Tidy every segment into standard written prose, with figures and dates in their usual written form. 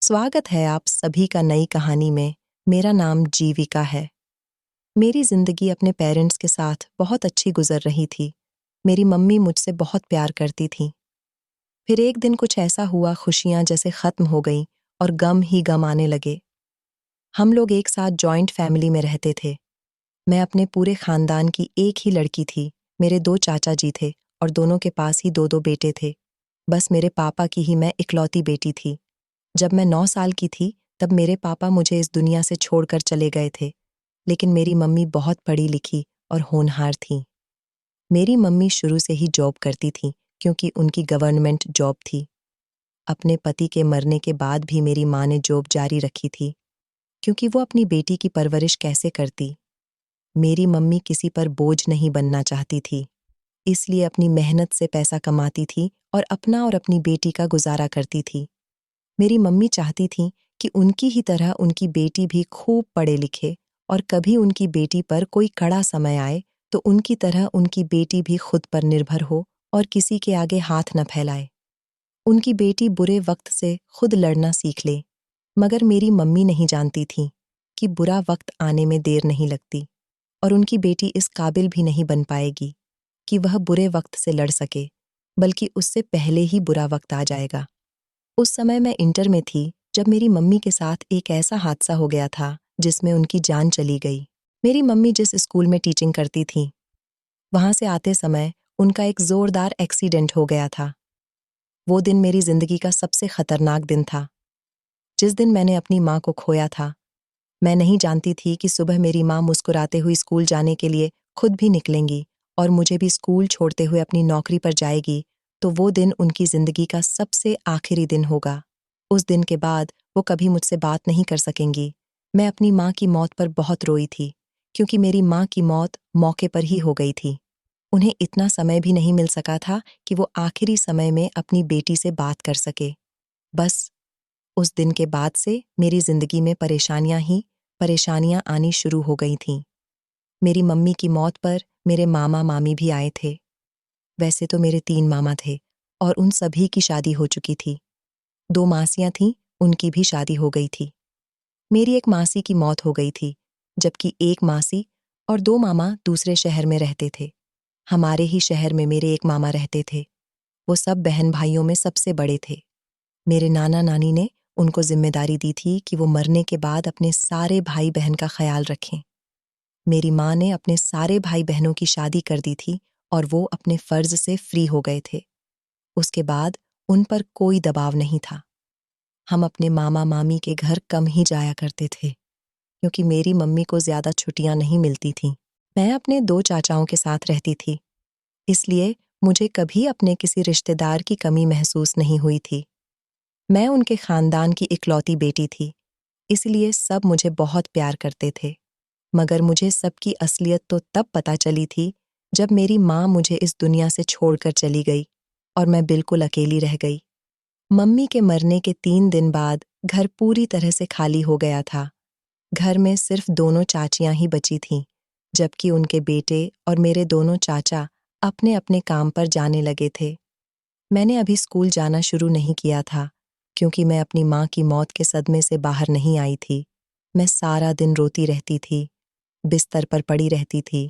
स्वागत है आप सभी का नई कहानी में। मेरा नाम जीविका है। मेरी जिंदगी अपने पेरेंट्स के साथ बहुत अच्छी गुजर रही थी। मेरी मम्मी मुझसे बहुत प्यार करती थी। फिर एक दिन कुछ ऐसा हुआ, खुशियां जैसे खत्म हो गईं और गम ही गम आने लगे। हम लोग एक साथ जॉइंट फैमिली में रहते थे। मैं अपने पूरे खानदान की एक ही लड़की थी। मेरे दो चाचा जी थे और दोनों के पास ही दो दो बेटे थे। बस मेरे पापा की ही मैं इकलौती बेटी थी। जब मैं 9 साल की थी तब मेरे पापा मुझे इस दुनिया से छोड़कर चले गए थे। लेकिन मेरी मम्मी बहुत पढ़ी लिखी और होनहार थी। मेरी मम्मी शुरू से ही जॉब करती थी क्योंकि उनकी गवर्नमेंट जॉब थी। अपने पति के मरने के बाद भी मेरी माँ ने जॉब जारी रखी थी क्योंकि वो अपनी बेटी की परवरिश कैसे करती। मेरी मम्मी किसी पर बोझ नहीं बनना चाहती थी, इसलिए अपनी मेहनत से पैसा कमाती थी और अपना और अपनी बेटी का गुजारा करती थी। मेरी मम्मी चाहती थी कि उनकी ही तरह उनकी बेटी भी खूब पढ़े लिखे और कभी उनकी बेटी पर कोई कड़ा समय आए तो उनकी तरह उनकी बेटी भी खुद पर निर्भर हो और किसी के आगे हाथ न फैलाए। उनकी बेटी बुरे वक्त से खुद लड़ना सीख ले। मगर मेरी मम्मी नहीं जानती थी कि बुरा वक्त आने में देर नहीं लगती और उनकी बेटी इस काबिल भी नहीं बन पाएगी कि वह बुरे वक्त से लड़ सके, बल्कि उससे पहले ही बुरा वक्त आ जाएगा। उस समय मैं इंटर में थी जब मेरी मम्मी के साथ एक ऐसा हादसा हो गया था जिसमें उनकी जान चली गई। मेरी मम्मी जिस स्कूल में टीचिंग करती थी, वहां से आते समय उनका एक जोरदार एक्सीडेंट हो गया था। वो दिन मेरी जिंदगी का सबसे खतरनाक दिन था। जिस दिन मैंने अपनी माँ को खोया था, मैं नहीं जानती थी कि सुबह मेरी माँ मुस्कुराते हुए स्कूल जाने के लिए खुद भी निकलेंगी और मुझे भी स्कूल छोड़ते हुए अपनी नौकरी पर जाएगी। तो वो दिन उनकी जिंदगी का सबसे आखिरी दिन होगा। उस दिन के बाद वो कभी मुझसे बात नहीं कर सकेंगी। मैं अपनी माँ की मौत पर बहुत रोई थी क्योंकि मेरी माँ की मौत मौके पर ही हो गई थी। उन्हें इतना समय भी नहीं मिल सका था कि वो आखिरी समय में अपनी बेटी से बात कर सके। बस उस दिन के बाद से मेरी जिंदगी में परेशानियां ही परेशानियां आनी शुरू हो गई थीं। मेरी मम्मी की मौत पर मेरे मामा मामी भी आए थे। वैसे तो मेरे 3 मामा थे और उन सभी की शादी हो चुकी थी। 2 मासियां थीं, उनकी भी शादी हो गई थी। मेरी एक मासी की मौत हो गई थी, जबकि एक मासी और 2 मामा दूसरे शहर में रहते थे। हमारे ही शहर में मेरे एक मामा रहते थे। वो सब बहन भाइयों में सबसे बड़े थे। मेरे नाना नानी ने उनको जिम्मेदारी दी थी कि वो मरने के बाद अपने सारे भाई बहन का ख्याल रखें। मेरी माँ ने अपने सारे भाई बहनों की शादी कर दी थी और वो अपने फर्ज से फ्री हो गए थे। उसके बाद उन पर कोई दबाव नहीं था। हम अपने मामा मामी के घर कम ही जाया करते थे क्योंकि मेरी मम्मी को ज्यादा छुट्टियां नहीं मिलती थीं। मैं अपने 2 चाचाओं के साथ रहती थी, इसलिए मुझे कभी अपने किसी रिश्तेदार की कमी महसूस नहीं हुई थी। मैं उनके खानदान की इकलौती बेटी थी, इसलिए सब मुझे बहुत प्यार करते थे। मगर मुझे सबकी असलियत तो तब पता चली थी जब मेरी माँ मुझे इस दुनिया से छोड़कर चली गई और मैं बिल्कुल अकेली रह गई। मम्मी के मरने के 3 दिन बाद घर पूरी तरह से खाली हो गया था। घर में सिर्फ दोनों चाचियां ही बची थीं, जबकि उनके बेटे और मेरे दोनों चाचा अपने अपने काम पर जाने लगे थे। मैंने अभी स्कूल जाना शुरू नहीं किया था क्योंकि मैं अपनी माँ की मौत के सदमे से बाहर नहीं आई थी। मैं सारा दिन रोती रहती थी, बिस्तर पर पड़ी रहती थी।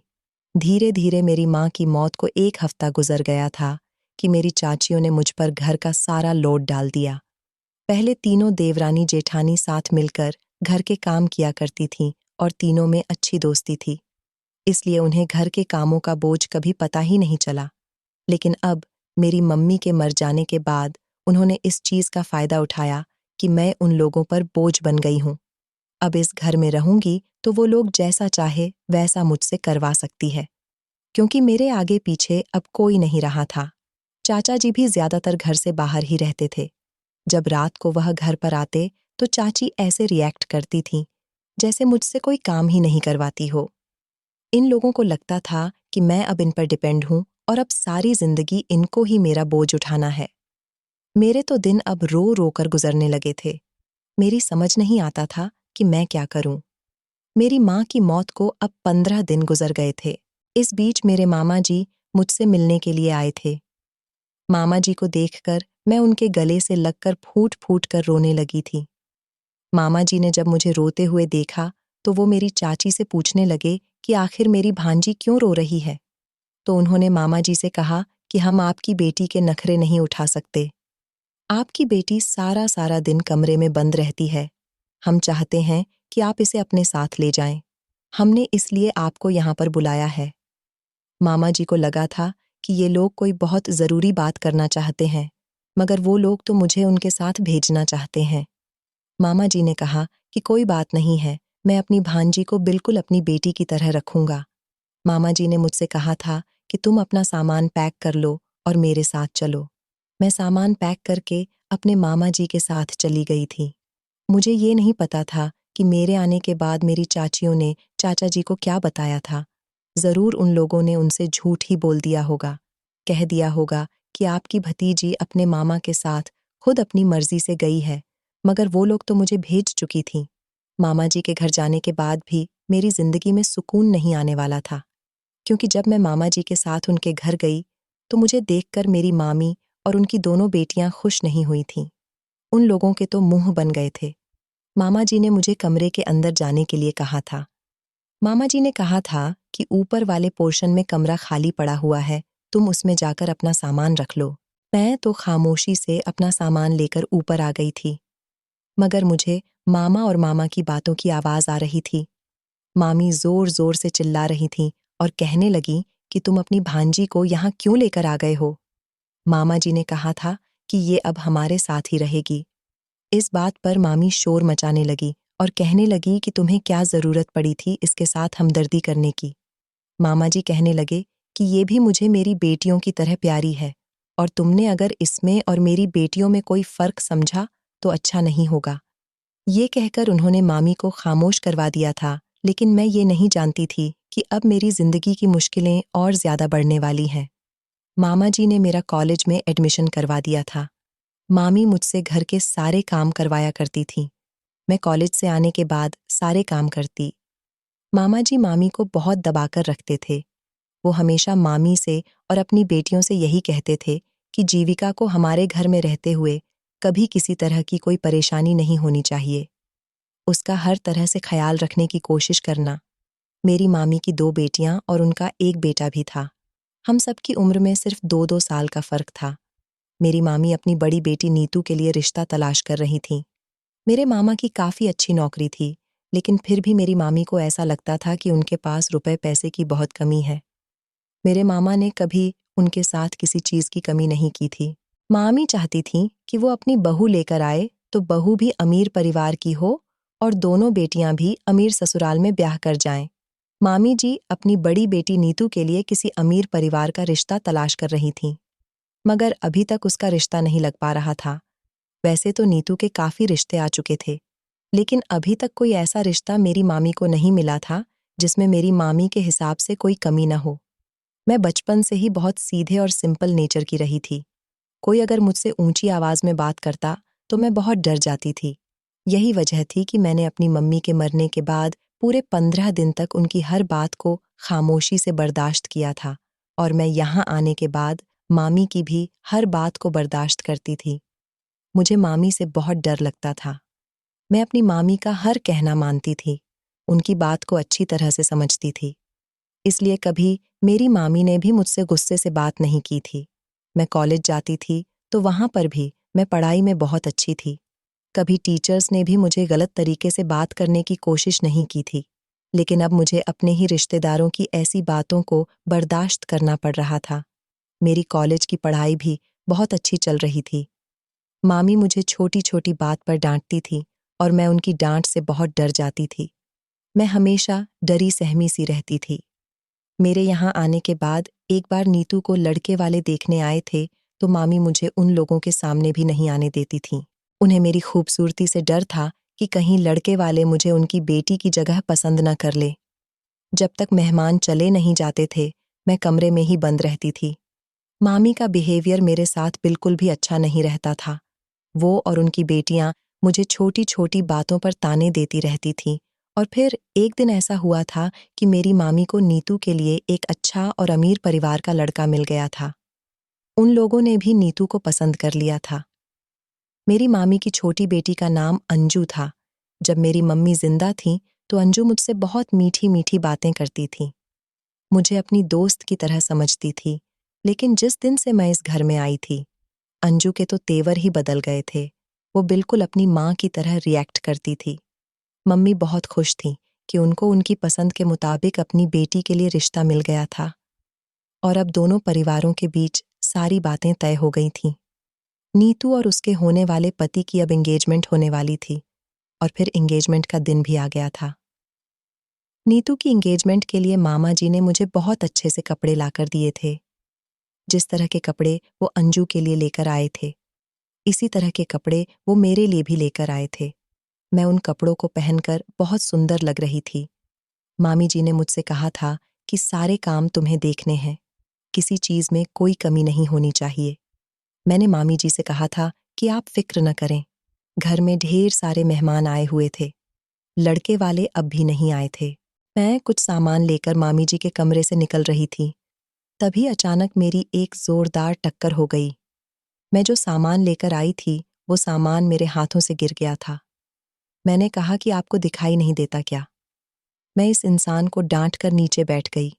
धीरे धीरे मेरी माँ की मौत को 1 हफ्ता गुजर गया था कि मेरी चाचियों ने मुझ पर घर का सारा लोड डाल दिया। पहले तीनों देवरानी जेठानी साथ मिलकर घर के काम किया करती थीं और तीनों में अच्छी दोस्ती थी, इसलिए उन्हें घर के कामों का बोझ कभी पता ही नहीं चला। लेकिन अब मेरी मम्मी के मर जाने के बाद उन्होंने इस चीज का फायदा उठाया कि मैं उन लोगों पर बोझ बन गई हूँ। अब इस घर में रहूंगी तो वो लोग जैसा चाहे वैसा मुझसे करवा सकती है, क्योंकि मेरे आगे पीछे अब कोई नहीं रहा था। चाचा जी भी ज्यादातर घर से बाहर ही रहते थे। जब रात को वह घर पर आते तो चाची ऐसे रिएक्ट करती थीं जैसे मुझसे कोई काम ही नहीं करवाती हो। इन लोगों को लगता था कि मैं अब इन पर डिपेंड हूं और अब सारी जिंदगी इनको ही मेरा बोझ उठाना है। मेरे तो दिन अब रो रो कर गुजरने लगे थे। मेरी समझ नहीं आता था कि मैं क्या करूं। मेरी माँ की मौत को अब 15 दिन गुजर गए थे। इस बीच मेरे मामा जी मुझसे मिलने के लिए आए थे। मामा जी को देखकर मैं उनके गले से लगकर फूट फूट कर रोने लगी थी। मामा जी ने जब मुझे रोते हुए देखा तो वो मेरी चाची से पूछने लगे कि आखिर मेरी भांजी क्यों रो रही है। तो उन्होंने मामा जी से कहा कि हम आपकी बेटी के नखरे नहीं उठा सकते। आपकी बेटी सारा सारा दिन कमरे में बंद रहती है। हम चाहते हैं कि आप इसे अपने साथ ले जाएं। हमने इसलिए आपको यहाँ पर बुलाया है। मामा जी को लगा था कि ये लोग कोई बहुत ज़रूरी बात करना चाहते हैं, मगर वो लोग तो मुझे उनके साथ भेजना चाहते हैं। मामा जी ने कहा कि कोई बात नहीं है, मैं अपनी भांजी को बिल्कुल अपनी बेटी की तरह रखूंगा। मामा जी ने मुझसे कहा था कि तुम अपना सामान पैक कर लो और मेरे साथ चलो। मैं सामान पैक करके अपने मामा जी के साथ चली गई थी। मुझे ये नहीं पता था कि मेरे आने के बाद मेरी चाचियों ने चाचा जी को क्या बताया था। ज़रूर उन लोगों ने उनसे झूठ ही बोल दिया होगा। कह दिया होगा कि आपकी भतीजी अपने मामा के साथ खुद अपनी मर्जी से गई है, मगर वो लोग तो मुझे भेज चुकी थीं। मामा जी के घर जाने के बाद भी मेरी ज़िंदगी में सुकून नहीं आने वाला था, क्योंकि जब मैं मामा जी के साथ उनके घर गई, तो मुझे देखकर मेरी मामी और उनकी दोनों बेटियां खुश नहीं हुई थीं। उन लोगों के तो मुंह बन गए थे। मामा जी ने मुझे कमरे के अंदर जाने के लिए कहा था। मामा जी ने कहा था कि ऊपर वाले पोर्शन में कमरा खाली पड़ा हुआ है, तुम उसमें जाकर अपना सामान रख लो। मैं तो खामोशी से अपना सामान लेकर ऊपर आ गई थी, मगर मुझे मामा और मामा की बातों की आवाज़ आ रही थी। मामी जोर जोर से चिल्ला रही थीं और कहने लगी कि तुम अपनी भांजी को यहाँ क्यों लेकर आ गए हो। मामा जी ने कहा था कि ये अब हमारे साथ ही रहेगी। इस बात पर मामी शोर मचाने लगी और कहने लगी कि तुम्हें क्या ज़रूरत पड़ी थी इसके साथ हमदर्दी करने की। मामा जी कहने लगे कि ये भी मुझे मेरी बेटियों की तरह प्यारी है, और तुमने अगर इसमें और मेरी बेटियों में कोई फ़र्क समझा तो अच्छा नहीं होगा। ये कहकर उन्होंने मामी को खामोश करवा दिया था, लेकिन मैं ये नहीं जानती थी कि अब मेरी ज़िंदगी की मुश्किलें और ज़्यादा बढ़ने वाली हैं। मामा जी ने मेरा कॉलेज में एडमिशन करवा दिया था। मामी मुझसे घर के सारे काम करवाया करती थीं। मैं कॉलेज से आने के बाद सारे काम करती। मामा जी मामी को बहुत दबाकर रखते थे। वो हमेशा मामी से और अपनी बेटियों से यही कहते थे कि जीविका को हमारे घर में रहते हुए कभी किसी तरह की कोई परेशानी नहीं होनी चाहिए। उसका हर तरह से ख्याल रखने की कोशिश करना। मेरी मामी की 2 बेटियां और उनका एक बेटा भी था। हम सबकी उम्र में सिर्फ 2-2 साल का फ़र्क था। मेरी मामी अपनी बड़ी बेटी नीतू के लिए रिश्ता तलाश कर रही थीं। मेरे मामा की काफ़ी अच्छी नौकरी थी, लेकिन फिर भी मेरी मामी को ऐसा लगता था कि उनके पास रुपए पैसे की बहुत कमी है। मेरे मामा ने कभी उनके साथ किसी चीज़ की कमी नहीं की थी। मामी चाहती थीं कि वो अपनी बहू लेकर आए तो बहू भी अमीर परिवार की हो और दोनों बेटियां भी अमीर ससुराल में ब्याह कर जाएं। मामी जी अपनी बड़ी बेटी नीतू के लिए किसी अमीर परिवार का रिश्ता तलाश कर रही थीं, मगर अभी तक उसका रिश्ता नहीं लग पा रहा था। वैसे तो नीतू के काफ़ी रिश्ते आ चुके थे, लेकिन अभी तक कोई ऐसा रिश्ता मेरी मामी को नहीं मिला था जिसमें मेरी मामी के हिसाब से कोई कमी न हो। मैं बचपन से ही बहुत सीधे और सिंपल नेचर की रही थी। कोई अगर मुझसे ऊंची आवाज़ में बात करता तो मैं बहुत डर जाती थी। यही वजह थी कि मैंने अपनी मम्मी के मरने के बाद पूरे 15 दिन तक उनकी हर बात को खामोशी से बर्दाश्त किया था, और मैं यहाँ आने के बाद मामी की भी हर बात को बर्दाश्त करती थी। मुझे मामी से बहुत डर लगता था। मैं अपनी मामी का हर कहना मानती थी, उनकी बात को अच्छी तरह से समझती थी। इसलिए कभी मेरी मामी ने भी मुझसे गुस्से से बात नहीं की थी। मैं कॉलेज जाती थी तो वहाँ पर भी मैं पढ़ाई में बहुत अच्छी थी। कभी टीचर्स ने भी मुझे गलत तरीके से बात करने की कोशिश नहीं की थी। लेकिन अब मुझे अपने ही रिश्तेदारों की ऐसी बातों को बर्दाश्त करना पड़ रहा था। मेरी कॉलेज की पढ़ाई भी बहुत अच्छी चल रही थी। मामी मुझे छोटी-छोटी बात पर डांटती थी और मैं उनकी डांट से बहुत डर जाती थी। मैं हमेशा डरी सहमी सी रहती थी। मेरे यहाँ आने के बाद एक बार नीतू को लड़के वाले देखने आए थे, तो मामी मुझे उन लोगों के सामने भी नहीं आने देती थीं। उन्हें मेरी खूबसूरती से डर था कि कहीं लड़के वाले मुझे उनकी बेटी की जगह पसंद न कर ले। जब तक मेहमान चले नहीं जाते थे, मैं कमरे में ही बंद रहती थी। मामी का बिहेवियर मेरे साथ बिल्कुल भी अच्छा नहीं रहता था। वो और उनकी बेटियां मुझे छोटी-छोटी बातों पर ताने देती रहती थीं, और फिर एक दिन ऐसा हुआ था कि मेरी मामी को नीतू के लिए एक अच्छा और अमीर परिवार का लड़का मिल गया था। उन लोगों ने भी नीतू को पसंद कर लिया था। मेरी मामी की छोटी बेटी का नाम अंजू था, जब मेरी मम्मी जिंदा थी तो अंजू मुझसे बहुत मीठी मीठी बातें करती थी, मुझे अपनी दोस्त की तरह समझती थी। लेकिन जिस दिन से मैं इस घर में आई थी, अंजू के तो तेवर ही बदल गए थे। वो बिल्कुल अपनी माँ की तरह रिएक्ट करती थी। मम्मी बहुत खुश थी कि उनको उनकी पसंद के मुताबिक अपनी बेटी के लिए रिश्ता मिल गया था और अब दोनों परिवारों के बीच सारी बातें तय हो गई थीं। नीतू और उसके होने वाले पति की अब एंगेजमेंट होने वाली थी और फिर एंगेजमेंट का दिन भी आ गया था। नीतू की एंगेजमेंट के लिए मामा जी ने मुझे बहुत अच्छे से कपड़े लाकर दिए थे। जिस तरह के कपड़े वो अंजू के लिए लेकर आए थे, इसी तरह के कपड़े वो मेरे लिए भी लेकर आए थे। मैं उन कपड़ों को पहनकर बहुत सुंदर लग रही थी। मामी जी ने मुझसे कहा था कि सारे काम तुम्हें देखने हैं, किसी चीज में कोई कमी नहीं होनी चाहिए। मैंने मामी जी से कहा था कि आप फिक्र न करें। घर में ढेर सारे मेहमान आए हुए थे, लड़के वाले अब भी नहीं आए थे। मैं कुछ सामान लेकर मामी जी के कमरे से निकल रही थी, तभी अचानक मेरी एक जोरदार टक्कर हो गई। मैं जो सामान लेकर आई थी, वो सामान मेरे हाथों से गिर गया था। मैंने कहा कि आपको दिखाई नहीं देता क्या? मैं इस इंसान को डांट कर नीचे बैठ गई।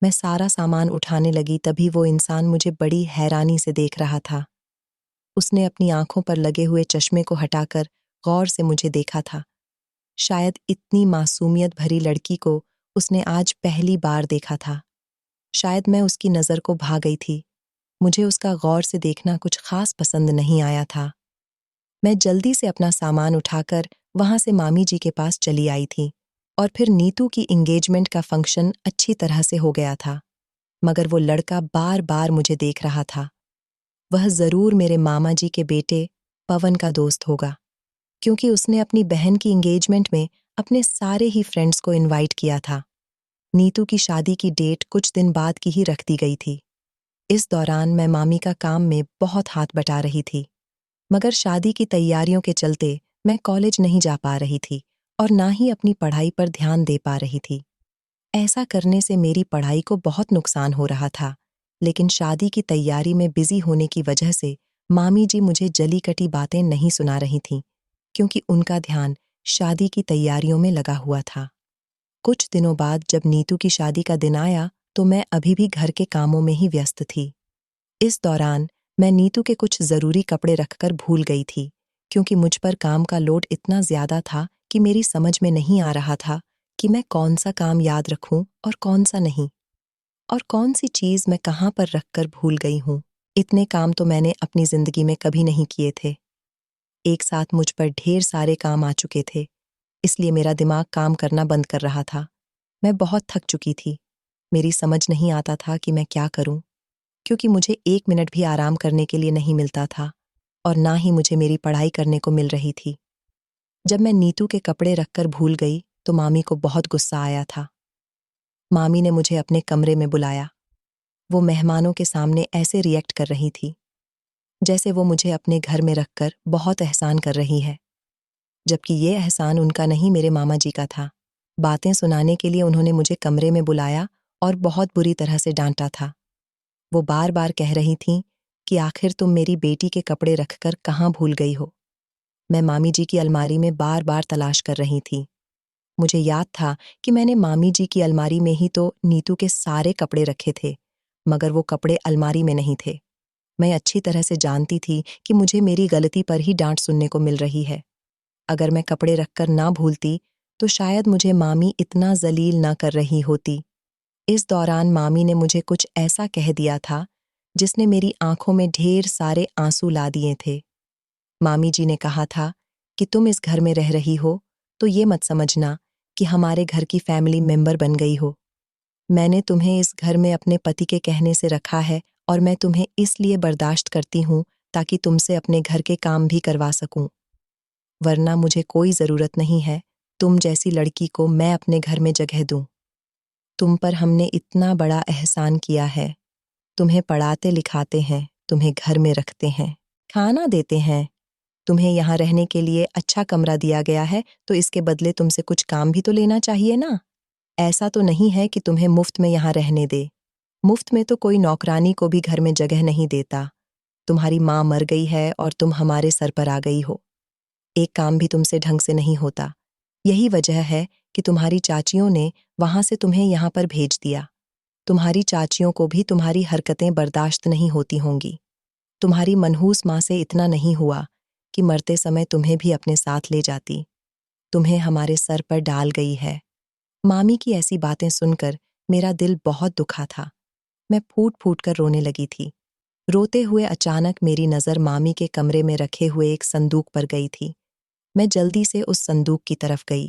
मैं सारा सामान उठाने लगी, तभी वो इंसान मुझे बड़ी हैरानी से देख रहा था। उसने अपनी आंखों पर लगे हुए चश्मे को हटाकर गौर से मुझे देखा था। शायद इतनी मासूमियत भरी लड़की को उसने आज पहली बार देखा था। शायद मैं उसकी नज़र को भा गई थी। मुझे उसका गौर से देखना कुछ खास पसंद नहीं आया था। मैं जल्दी से अपना सामान उठाकर वहां से मामी जी के पास चली आई थी और फिर नीतू की एंगेजमेंट का फंक्शन अच्छी तरह से हो गया था। मगर वो लड़का बार बार मुझे देख रहा था। वह जरूर मेरे मामा जी के बेटे पवन का दोस्त होगा, क्योंकि उसने अपनी बहन की एंगेजमेंट में अपने सारे ही फ्रेंड्स को इनवाइट किया था। नीतू की शादी की डेट कुछ दिन बाद की ही रख दी गई थी। इस दौरान मैं मामी का काम में बहुत हाथ बटा रही थी, मगर शादी की तैयारियों के चलते मैं कॉलेज नहीं जा पा रही थी और ना ही अपनी पढ़ाई पर ध्यान दे पा रही थी। ऐसा करने से मेरी पढ़ाई को बहुत नुकसान हो रहा था, लेकिन शादी की तैयारी में बिजी होने की वजह से मामी जी मुझे जली कटी बातें नहीं सुना रही थीं, क्योंकि उनका ध्यान शादी की तैयारियों में लगा हुआ था। कुछ दिनों बाद जब नीतू की शादी का दिन आया, तो मैं अभी भी घर के कामों में ही व्यस्त थी। इस दौरान मैं नीतू के कुछ जरूरी कपड़े रखकर भूल गई थी, क्योंकि मुझ पर काम का लोड इतना ज्यादा था कि मेरी समझ में नहीं आ रहा था कि मैं कौन सा काम याद रखूं और कौन सा नहीं, और कौन सी चीज मैं कहां पर रखकर भूल गई हूं। इतने काम तो मैंने अपनी जिंदगी में कभी नहीं किए थे। एक साथ मुझ पर ढेर सारे काम आ चुके थे, इसलिए मेरा दिमाग काम करना बंद कर रहा था। मैं बहुत थक चुकी थी। मेरी समझ नहीं आता था कि मैं क्या करूं, क्योंकि मुझे एक मिनट भी आराम करने के लिए नहीं मिलता था और ना ही मुझे मेरी पढ़ाई करने को मिल रही थी। जब मैं नीतू के कपड़े रखकर भूल गई तो मामी को बहुत गुस्सा आया था। मामी ने मुझे अपने कमरे में बुलाया। वो मेहमानों के सामने ऐसे रिएक्ट कर रही थी जैसे वो मुझे अपने घर में रखकर बहुत एहसान कर रही है, जबकि ये एहसान उनका नहीं, मेरे मामा जी का था। बातें सुनाने के लिए उन्होंने मुझे कमरे में बुलाया और बहुत बुरी तरह से डांटा था। वो बार बार कह रही थीं कि आखिर तुम मेरी बेटी के कपड़े रखकर कहाँ भूल गई हो। मैं मामी जी की अलमारी में बार बार तलाश कर रही थी। मुझे याद था कि मैंने मामी जी की अलमारी में ही तो नीतू के सारे कपड़े रखे थे, मगर वो कपड़े अलमारी में नहीं थे। मैं अच्छी तरह से जानती थी कि मुझे मेरी गलती पर ही डांट सुनने को मिल रही है। अगर मैं कपड़े रखकर ना भूलती तो शायद मुझे मामी इतना जलील ना कर रही होती। इस दौरान मामी ने मुझे कुछ ऐसा कह दिया था जिसने मेरी आंखों में ढेर सारे आंसू ला दिए थे। मामी जी ने कहा था कि तुम इस घर में रह रही हो तो ये मत समझना कि हमारे घर की फैमिली मेंबर बन गई हो। मैंने तुम्हें इस घर में अपने पति के कहने से रखा है और मैं तुम्हें इसलिए बर्दाश्त करती हूँ ताकि तुमसे अपने घर के काम भी करवा सकूं। वरना मुझे कोई जरूरत नहीं है तुम जैसी लड़की को मैं अपने घर में जगह दूं। तुम पर हमने इतना बड़ा एहसान किया है। तुम्हें पढ़ाते लिखाते हैं, तुम्हें घर में रखते हैं, खाना देते हैं, तुम्हें यहाँ रहने के लिए अच्छा कमरा दिया गया है, तो इसके बदले तुमसे कुछ काम भी तो लेना चाहिए ना। ऐसा तो नहीं है कि तुम्हें मुफ्त में यहाँ रहने दे। मुफ्त में तो कोई नौकरानी को भी घर में जगह नहीं देता। तुम्हारी माँ मर गई है और तुम हमारे सर पर आ गई हो। एक काम भी तुमसे ढंग से नहीं होता। यही वजह है कि तुम्हारी चाचियों ने वहां से तुम्हें यहाँ पर भेज दिया। तुम्हारी चाचियों को भी तुम्हारी हरकतें बर्दाश्त नहीं होती होंगी। तुम्हारी मनहूस माँ से इतना नहीं हुआ कि मरते समय तुम्हें भी अपने साथ ले जाती। तुम्हें हमारे सर पर डाल गई है। मामी की ऐसी बातें सुनकर मेरा दिल बहुत दुखा था। मैं फूट फूट कर रोने लगी थी। रोते हुए अचानक मेरी नज़र मामी के कमरे में रखे हुए एक संदूक पर गई थी। मैं जल्दी से उस संदूक की तरफ गई,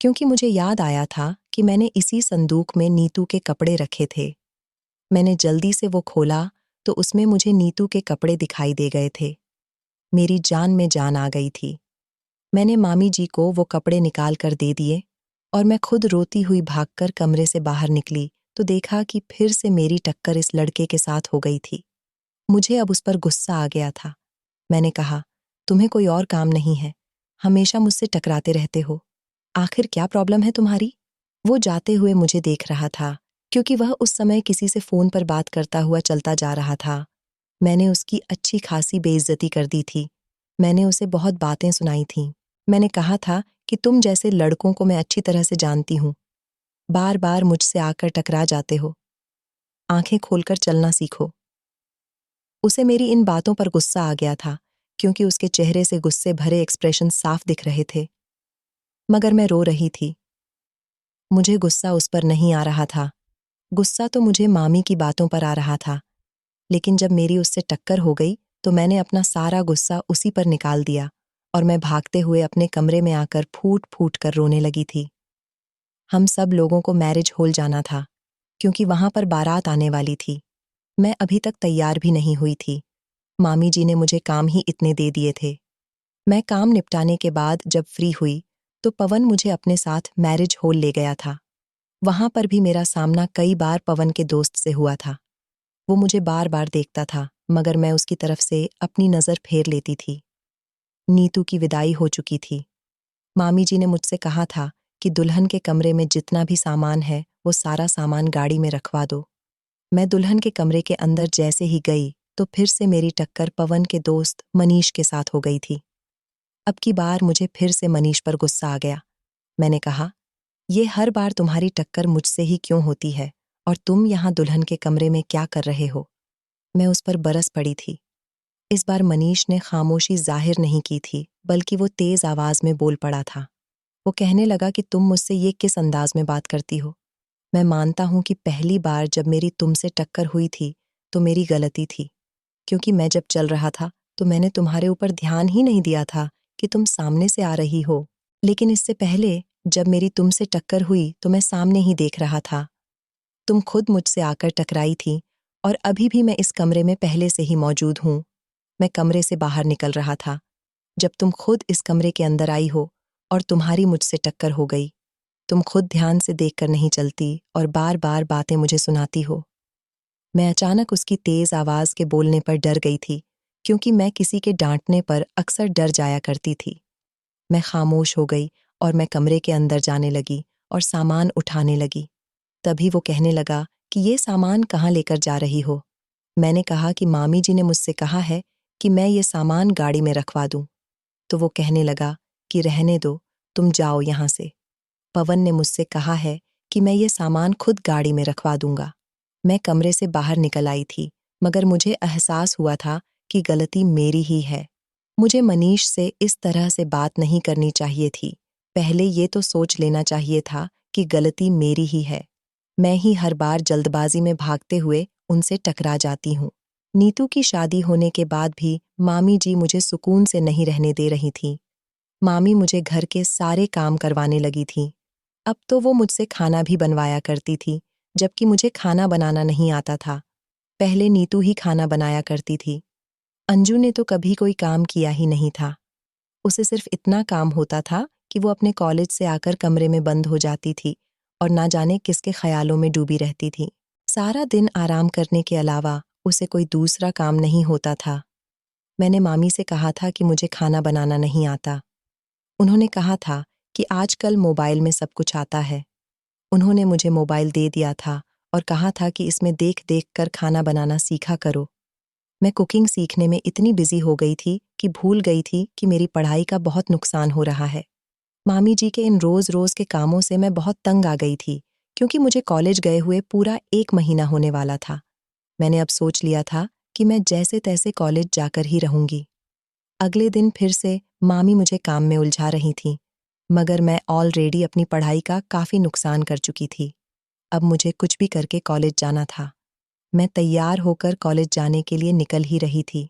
क्योंकि मुझे याद आया था कि मैंने इसी संदूक में नीतू के कपड़े रखे थे। मैंने जल्दी से वो खोला तो उसमें मुझे नीतू के कपड़े दिखाई दे गए थे। मेरी जान में जान आ गई थी। मैंने मामी जी को वो कपड़े निकाल कर दे दिए और मैं खुद रोती हुई भागकर कमरे से बाहर निकली तो देखा कि फिर से मेरी टक्कर इस लड़के के साथ हो गई थी। मुझे अब उस पर गुस्सा आ गया था। मैंने कहा, तुम्हें कोई और काम नहीं है? हमेशा मुझसे टकराते रहते हो। आखिर क्या प्रॉब्लम है तुम्हारी? वो जाते हुए मुझे देख रहा था, क्योंकि वह उस समय किसी से फ़ोन पर बात करता हुआ चलता जा रहा था। मैंने उसकी अच्छी खासी बेइज्जती कर दी थी। मैंने उसे बहुत बातें सुनाई थीं। मैंने कहा था कि तुम जैसे लड़कों को मैं अच्छी तरह से जानती हूँ। बार बार मुझसे आकर टकरा जाते हो। आंखें खोलकर चलना सीखो। उसे मेरी इन बातों पर गुस्सा आ गया था, क्योंकि उसके चेहरे से गुस्से भरे एक्सप्रेशन साफ दिख रहे थे। मगर मैं रो रही थी। मुझे गुस्सा उस पर नहीं आ रहा था। गुस्सा तो मुझे मामी की बातों पर आ रहा था। लेकिन जब मेरी उससे टक्कर हो गई तो मैंने अपना सारा गुस्सा उसी पर निकाल दिया और मैं भागते हुए अपने कमरे में आकर फूट फूट कर रोने लगी थी। हम सब लोगों को मैरिज हॉल जाना था, क्योंकि वहां पर बारात आने वाली थी। मैं अभी तक तैयार भी नहीं हुई थी। मामी जी ने मुझे काम ही इतने दे दिए थे। मैं काम निपटाने के बाद जब फ्री हुई तो पवन मुझे अपने साथ मैरिज हॉल ले गया था। वहां पर भी मेरा सामना कई बार पवन के दोस्त से हुआ था। वो मुझे बार बार देखता था, मगर मैं उसकी तरफ से अपनी नज़र फेर लेती थी। नीतू की विदाई हो चुकी थी। मामी जी ने मुझसे कहा था कि दुल्हन के कमरे में जितना भी सामान है वो सारा सामान गाड़ी में रखवा दो। मैं दुल्हन के कमरे के अंदर जैसे ही गई तो फिर से मेरी टक्कर पवन के दोस्त मनीष के साथ हो गई थी। अब की बार मुझे फिर से मनीष पर गुस्सा आ गया। मैंने कहा, ये हर बार तुम्हारी टक्कर मुझसे ही क्यों होती है और तुम यहाँ दुल्हन के कमरे में क्या कर रहे हो? मैं उस पर बरस पड़ी थी। इस बार मनीष ने खामोशी जाहिर नहीं की थी, बल्कि वो तेज आवाज में बोल पड़ा था। वो कहने लगा कि तुम मुझसे ये किस अंदाज में बात करती हो? मैं मानता हूं कि पहली बार जब मेरी तुमसे टक्कर हुई थी तो मेरी गलती थी, क्योंकि मैं जब चल रहा था तो मैंने तुम्हारे ऊपर ध्यान ही नहीं दिया था कि तुम सामने से आ रही हो। लेकिन इससे पहले जब मेरी तुमसे टक्कर हुई तो मैं सामने ही देख रहा था। तुम खुद मुझसे आकर टकराई थी और अभी भी मैं इस कमरे में पहले से ही मौजूद हूं। मैं कमरे से बाहर निकल रहा था जब तुम खुद इस कमरे के अंदर आई हो और तुम्हारी मुझसे टक्कर हो गई। तुम खुद ध्यान से देखकर नहीं चलती और बार बार बातें मुझे सुनाती हो। मैं अचानक उसकी तेज आवाज के बोलने पर डर गई थी, क्योंकि मैं किसी के डांटने पर अक्सर डर जाया करती थी। मैं खामोश हो गई और मैं कमरे के अंदर जाने लगी और सामान उठाने लगी। तभी वो कहने लगा कि ये सामान कहाँ लेकर जा रही हो? मैंने कहा कि मामी जी ने मुझसे कहा है कि मैं ये सामान गाड़ी में रखवा दूं। तो वो कहने लगा कि रहने दो, तुम जाओ यहाँ से। पवन ने मुझसे कहा है कि मैं ये सामान खुद गाड़ी में रखवा दूंगा। मैं कमरे से बाहर निकल आई थी, मगर मुझे एहसास हुआ था कि गलती मेरी ही है। मुझे मनीष से इस तरह से बात नहीं करनी चाहिए थी। पहले ये तो सोच लेना चाहिए था कि गलती मेरी ही है। मैं ही हर बार जल्दबाजी में भागते हुए उनसे टकरा जाती हूँ। नीतू की शादी होने के बाद भी मामी जी मुझे सुकून से नहीं रहने दे रही थीं। मामी मुझे घर के सारे काम करवाने लगी थीं। अब तो वो मुझसे खाना भी बनवाया करती थी, जबकि मुझे खाना बनाना नहीं आता था। पहले नीतू ही खाना बनाया करती थी। अंजू ने तो कभी कोई काम किया ही नहीं था। उसे सिर्फ इतना काम होता था कि वो अपने कॉलेज से आकर कमरे में बंद हो जाती थी और ना जाने किसके ख्यालों में डूबी रहती थी। सारा दिन आराम करने के अलावा उसे कोई दूसरा काम नहीं होता था। मैंने मामी से कहा था कि मुझे खाना बनाना नहीं आता। उन्होंने कहा था कि आजकल मोबाइल में सब कुछ आता है। उन्होंने मुझे मोबाइल दे दिया था और कहा था कि इसमें देख देख कर खाना बनाना सीखा करो। मैं कुकिंग सीखने में इतनी बिजी हो गई थी कि भूल गई थी कि मेरी पढ़ाई का बहुत नुकसान हो रहा है। मामी जी के इन रोज-रोज के कामों से मैं बहुत तंग आ गई थी, क्योंकि मुझे कॉलेज गए हुए पूरा 1 महीना होने वाला था। मैंने अब सोच लिया था कि मैं जैसे-तैसे कॉलेज जाकर ही रहूंगी। अगले दिन फिर से मामी मुझे काम में उलझा रही थीं, मगर मैं ऑलरेडी अपनी पढ़ाई का काफ़ी नुकसान कर चुकी थी। अब मुझे कुछ भी करके कॉलेज जाना था। मैं तैयार होकर कॉलेज जाने के लिए निकल ही रही थी।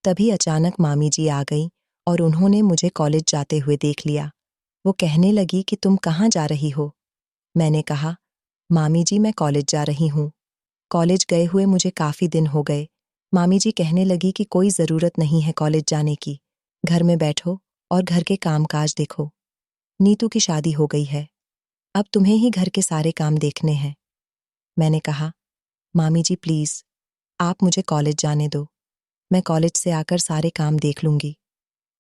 तभी अचानक मामी जी आ गईं और उन्होंने मुझे कॉलेज जाते हुए देख लिया। वो कहने लगी कि तुम कहाँ जा रही हो? मैंने कहा, मामी जी मैं कॉलेज जा रही हूँ। कॉलेज गए हुए मुझे काफ़ी दिन हो गए। मामी जी कहने लगी कि कोई ज़रूरत नहीं है कॉलेज जाने की। घर में बैठो और घर के कामकाज देखो। नीतू की शादी हो गई है। अब तुम्हें ही घर के सारे काम देखने हैं। मैंने कहा, मामी जी प्लीज़, आप मुझे कॉलेज जाने दो। मैं कॉलेज से आकर सारे काम देख लूँगी।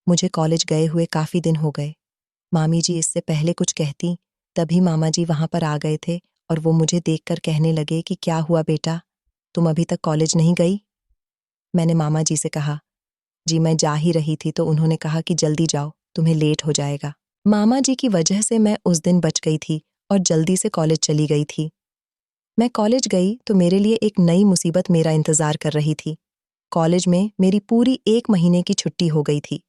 मुझे कॉलेज गए हुए काफ़ी दिन हो गए। मामी जी इससे पहले कुछ कहती, तभी मामा जी वहाँ पर आ गए थे और वो मुझे देखकर कहने लगे कि क्या हुआ बेटा, तुम अभी तक कॉलेज नहीं गई? मैंने मामा जी से कहा, जी मैं जा ही रही थी तो उन्होंने कहा कि जल्दी जाओ, तुम्हें लेट हो जाएगा। मामा जी की वजह से मैं उस दिन बच गई थी और जल्दी से कॉलेज चली गई थी। मैं कॉलेज गई तो मेरे लिए एक नई मुसीबत मेरा इंतज़ार कर रही थी। कॉलेज में मेरी पूरी 1 महीने की छुट्टी हो गई थी,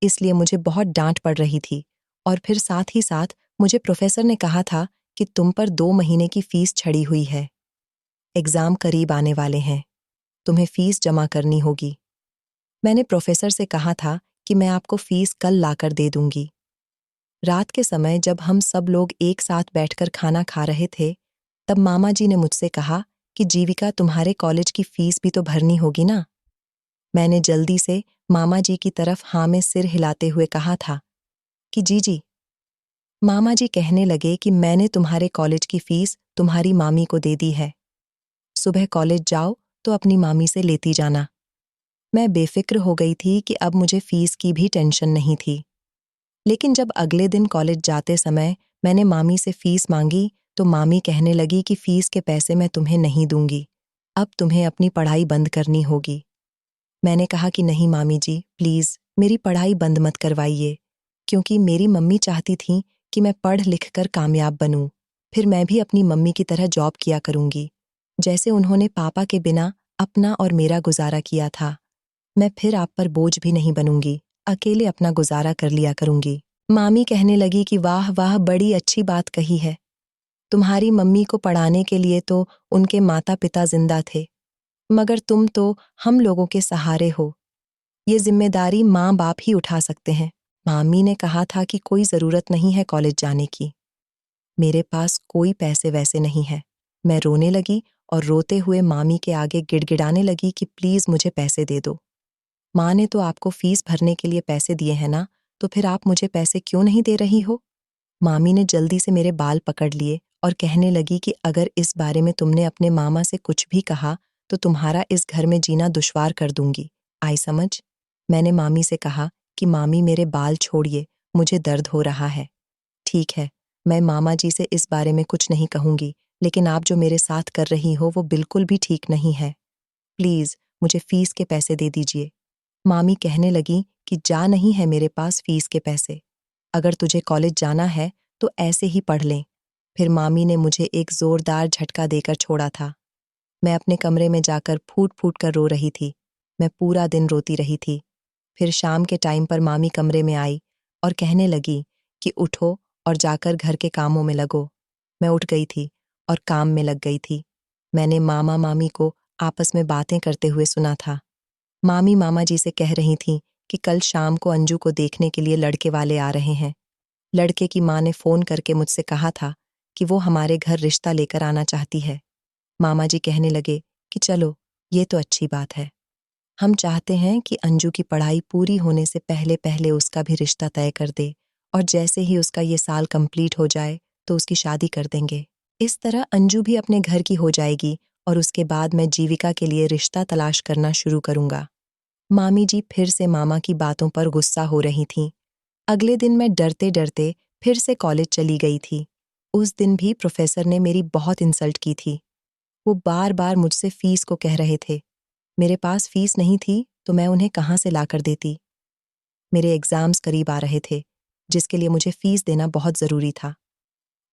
इसलिए मुझे बहुत डांट पड़ रही थी और फिर साथ ही साथ मुझे प्रोफेसर ने कहा था कि तुम पर 2 महीने की फीस चढ़ी हुई है। एग्ज़ाम करीब आने वाले हैं, तुम्हें फीस जमा करनी होगी। मैंने प्रोफेसर से कहा था कि मैं आपको फीस कल लाकर दे दूंगी। रात के समय जब हम सब लोग एक साथ बैठकर खाना खा रहे थे, तब मामा जी ने मुझसे कहा कि जीविका तुम्हारे कॉलेज की फीस भी तो भरनी होगी ना? मैंने जल्दी से मामा जी की तरफ हाँ में सिर हिलाते हुए कहा था कि जी जी। मामा जी कहने लगे कि मैंने तुम्हारे कॉलेज की फीस तुम्हारी मामी को दे दी है। सुबह कॉलेज जाओ तो अपनी मामी से लेती जाना। मैं बेफिक्र हो गई थी कि अब मुझे फीस की भी टेंशन नहीं थी। लेकिन जब अगले दिन कॉलेज जाते समय मैंने मामी से फीस मांगी, तो मामी कहने लगी कि फीस के पैसे मैं तुम्हें नहीं दूंगी। अब तुम्हें अपनी पढ़ाई बंद करनी होगी। मैंने कहा कि नहीं मामी जी, प्लीज़ मेरी पढ़ाई बंद मत करवाइए, क्योंकि मेरी मम्मी चाहती थी कि मैं पढ़ लिख कर कामयाब बनूं। फिर मैं भी अपनी मम्मी की तरह जॉब किया करूंगी, जैसे उन्होंने पापा के बिना अपना और मेरा गुजारा किया था। मैं फिर आप पर बोझ भी नहीं बनूंगी, अकेले अपना गुजारा कर लिया करूंगी। मामी कहने लगी कि वाह वाह, बड़ी अच्छी बात कही है। तुम्हारी मम्मी को पढ़ाने के लिए तो उनके माता पिता जिंदा थे, मगर तुम तो हम लोगों के सहारे हो। ये जिम्मेदारी माँ बाप ही उठा सकते हैं। मामी ने कहा था कि कोई ज़रूरत नहीं है कॉलेज जाने की। मेरे पास कोई पैसे वैसे नहीं है। मैं रोने लगी और रोते हुए मामी के आगे गिड़गिड़ाने लगी कि प्लीज़ मुझे पैसे दे दो। माँ ने तो आपको फीस भरने के लिए पैसे दिए हैं ना, तो फिर आप मुझे पैसे क्यों नहीं दे रही हो? मामी ने जल्दी से मेरे बाल पकड़ लिए और कहने लगी कि अगर इस बारे में तुमने अपने मामा से कुछ भी कहा, तो तुम्हारा इस घर में जीना दुश्वार कर दूंगी। आई समझ? मैंने मामी से कहा कि मामी मेरे बाल छोड़िए, मुझे दर्द हो रहा है। ठीक है, मैं मामा जी से इस बारे में कुछ नहीं कहूंगी, लेकिन आप जो मेरे साथ कर रही हो वो बिल्कुल भी ठीक नहीं है। प्लीज़ मुझे फीस के पैसे दे दीजिए। मामी कहने लगी कि जा नहीं है मेरे पास फीस के पैसे। अगर तुझे कॉलेज जाना है तो ऐसे ही पढ़ लें। फिर मामी ने मुझे एक जोरदार झटका देकर छोड़ा था। मैं अपने कमरे में जाकर फूट फूट कर रो रही थी। मैं पूरा दिन रोती रही थी। फिर शाम के टाइम पर मामी कमरे में आई और कहने लगी कि उठो और जाकर घर के कामों में लगो। मैं उठ गई थी और काम में लग गई थी। मैंने मामा मामी को आपस में बातें करते हुए सुना था। मामी मामा जी से कह रही थीं कि कल शाम को अंजू को देखने के लिए लड़के वाले आ रहे हैं। लड़के की माँ ने फ़ोन करके मुझसे कहा था कि वो हमारे घर रिश्ता लेकर आना चाहती है। मामा जी कहने लगे कि चलो, ये तो अच्छी बात है। हम चाहते हैं कि अंजू की पढ़ाई पूरी होने से पहले पहले उसका भी रिश्ता तय कर दे, और जैसे ही उसका ये साल कंप्लीट हो जाए तो उसकी शादी कर देंगे। इस तरह अंजू भी अपने घर की हो जाएगी और उसके बाद मैं जीविका के लिए रिश्ता तलाश करना शुरू करूंगा। मामी जी फिर से मामा की बातों पर गुस्सा हो रही थीं। अगले दिन मैं डरते डरते फिर से कॉलेज चली गई थी। उस दिन भी प्रोफेसर ने मेरी बहुत इंसल्ट की थी। वो बार बार मुझसे फीस को कह रहे थे। मेरे पास फीस नहीं थी तो मैं उन्हें कहाँ से ला कर देती। मेरे एग्ज़ाम्स करीब आ रहे थे, जिसके लिए मुझे फ़ीस देना बहुत ज़रूरी था।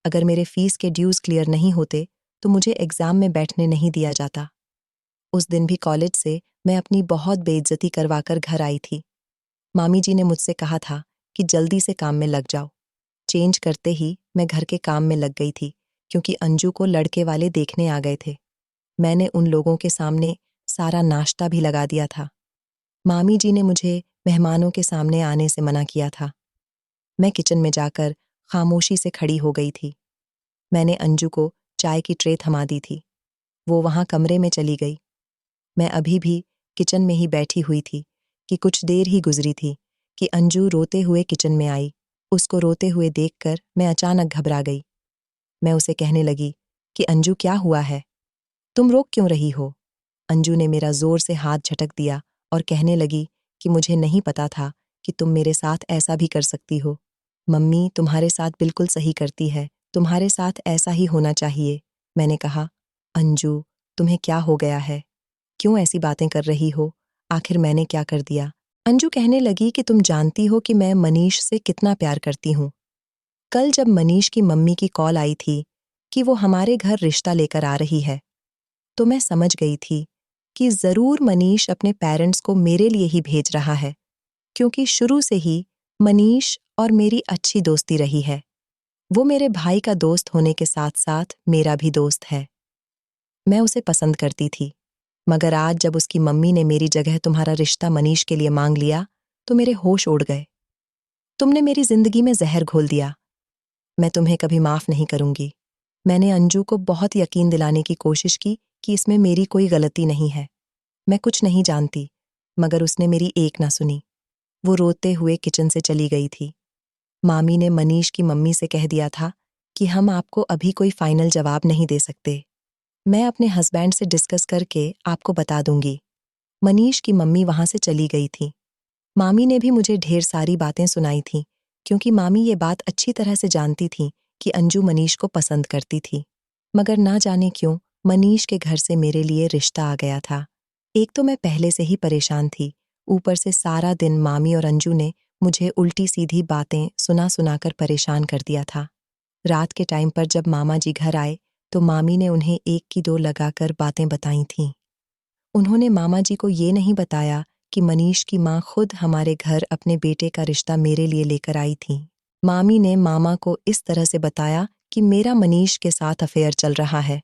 अगर मेरे फ़ीस के ड्यूज़ क्लियर नहीं होते तो मुझे एग्ज़ाम में बैठने नहीं दिया जाता। उस दिन भी कॉलेज से मैं अपनी बहुत बेइज्जती करवा कर घर आई थी। मामी जी ने मुझसे कहा था कि जल्दी से काम में लग जाओ। चेंज करते ही मैं घर के काम में लग गई थी, क्योंकि अंजू को लड़के वाले देखने आ गए थे। मैंने उन लोगों के सामने सारा नाश्ता भी लगा दिया था। मामी जी ने मुझे मेहमानों के सामने आने से मना किया था। मैं किचन में जाकर खामोशी से खड़ी हो गई थी। मैंने अंजू को चाय की ट्रे थमा दी थी। वो वहाँ कमरे में चली गई। मैं अभी भी किचन में ही बैठी हुई थी कि कुछ देर ही गुजरी थी कि अंजू रोते हुए किचन में आई। उसको रोते हुए देखकर मैं अचानक घबरा गई। मैं उसे कहने लगी कि अंजू, क्या हुआ है? तुम रो क्यों रही हो? अंजू ने मेरा जोर से हाथ झटक दिया और कहने लगी कि मुझे नहीं पता था कि तुम मेरे साथ ऐसा भी कर सकती हो। मम्मी तुम्हारे साथ बिल्कुल सही करती है, तुम्हारे साथ ऐसा ही होना चाहिए। मैंने कहा, अंजू तुम्हें क्या हो गया है? क्यों ऐसी बातें कर रही हो? आखिर मैंने क्या कर दिया? अंजू कहने लगी कि तुम जानती हो कि मैं मनीष से कितना प्यार करती हूँ। कल जब मनीष की मम्मी की कॉल आई थी कि वो हमारे घर रिश्ता लेकर आ रही है, तो मैं समझ गई थी कि ज़रूर मनीष अपने पेरेंट्स को मेरे लिए ही भेज रहा है, क्योंकि शुरू से ही मनीष और मेरी अच्छी दोस्ती रही है। वो मेरे भाई का दोस्त होने के साथ-साथ मेरा भी दोस्त है। मैं उसे पसंद करती थी, मगर आज जब उसकी मम्मी ने मेरी जगह तुम्हारा रिश्ता मनीष के लिए मांग लिया, तो मेरे होश उड़ गए। तुमने मेरी जिंदगी में जहर घोल दिया। मैं तुम्हें कभी माफ नहीं करूंगी। मैंने अंजू को बहुत यकीन दिलाने की कोशिश की कि इसमें मेरी कोई गलती नहीं है। मैं कुछ नहीं जानती, मगर उसने मेरी एक ना सुनी। वो रोते हुए किचन से चली गई थी। मामी ने मनीष की मम्मी से कह दिया था कि हम आपको अभी कोई फाइनल जवाब नहीं दे सकते। मैं अपने हस्बैंड से डिस्कस करके आपको बता दूंगी। मनीष की मम्मी वहां से चली गई थी। मामी ने भी मुझे ढेर सारी बातें सुनाई थीं, क्योंकि मामी ये बात अच्छी तरह से जानती थी कि अंजू मनीष को पसंद करती थी। मगर ना जाने क्यों मनीष के घर से मेरे लिए रिश्ता आ गया था। एक तो मैं पहले से ही परेशान थी, ऊपर से सारा दिन मामी और अंजू ने मुझे उल्टी सीधी बातें सुना सुनाकर परेशान कर दिया था। रात के टाइम पर जब मामा जी घर आए तो मामी ने उन्हें एक की दो लगाकर बातें बताई थीं। उन्होंने मामा जी को ये नहीं बताया कि मनीष की माँ खुद हमारे घर अपने बेटे का रिश्ता मेरे लिए लेकर आई थी। मामी ने मामा को इस तरह से बताया कि मेरा मनीष के साथ अफेयर चल रहा है।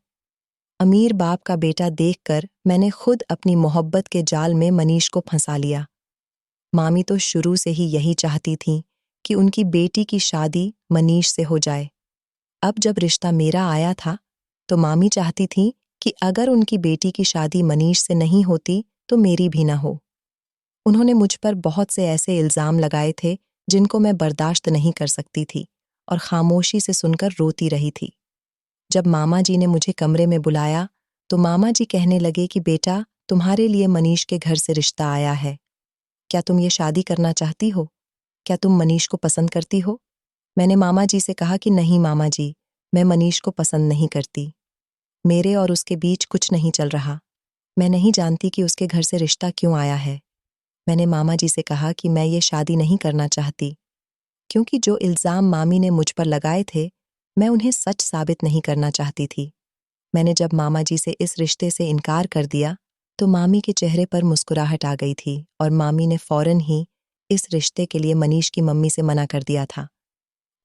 अमीर बाप का बेटा देखकर मैंने खुद अपनी मोहब्बत के जाल में मनीष को फंसा लिया। मामी तो शुरू से ही यही चाहती थी कि उनकी बेटी की शादी मनीष से हो जाए। अब जब रिश्ता मेरा आया था, तो मामी चाहती थी कि अगर उनकी बेटी की शादी मनीष से नहीं होती, तो मेरी भी ना हो। उन्होंने मुझ पर बहुत से ऐसे इल्ज़ाम लगाए थे, जिनको मैं बर्दाश्त नहीं कर सकती थी और खामोशी से सुनकर रोती रही थी। जब मामा जी ने मुझे कमरे में बुलाया, तो मामा जी कहने लगे कि बेटा, तुम्हारे लिए मनीष के घर से रिश्ता आया है। क्या तुम ये शादी करना चाहती हो? क्या तुम मनीष को पसंद करती हो? मैंने मामा जी से कहा कि नहीं मामा जी, मैं मनीष को पसंद नहीं करती। मेरे और उसके बीच कुछ नहीं चल रहा। मैं नहीं जानती कि उसके घर से रिश्ता क्यों आया है। मैंने मामा जी से कहा कि मैं ये शादी नहीं करना चाहती, क्योंकि जो इल्ज़ाम मामी ने मुझ पर लगाए थे, मैं उन्हें सच साबित नहीं करना चाहती थी। मैंने जब मामा जी से इस रिश्ते से इनकार कर दिया, तो मामी के चेहरे पर मुस्कुराहट आ गई थी और मामी ने फ़ौरन ही इस रिश्ते के लिए मनीष की मम्मी से मना कर दिया था।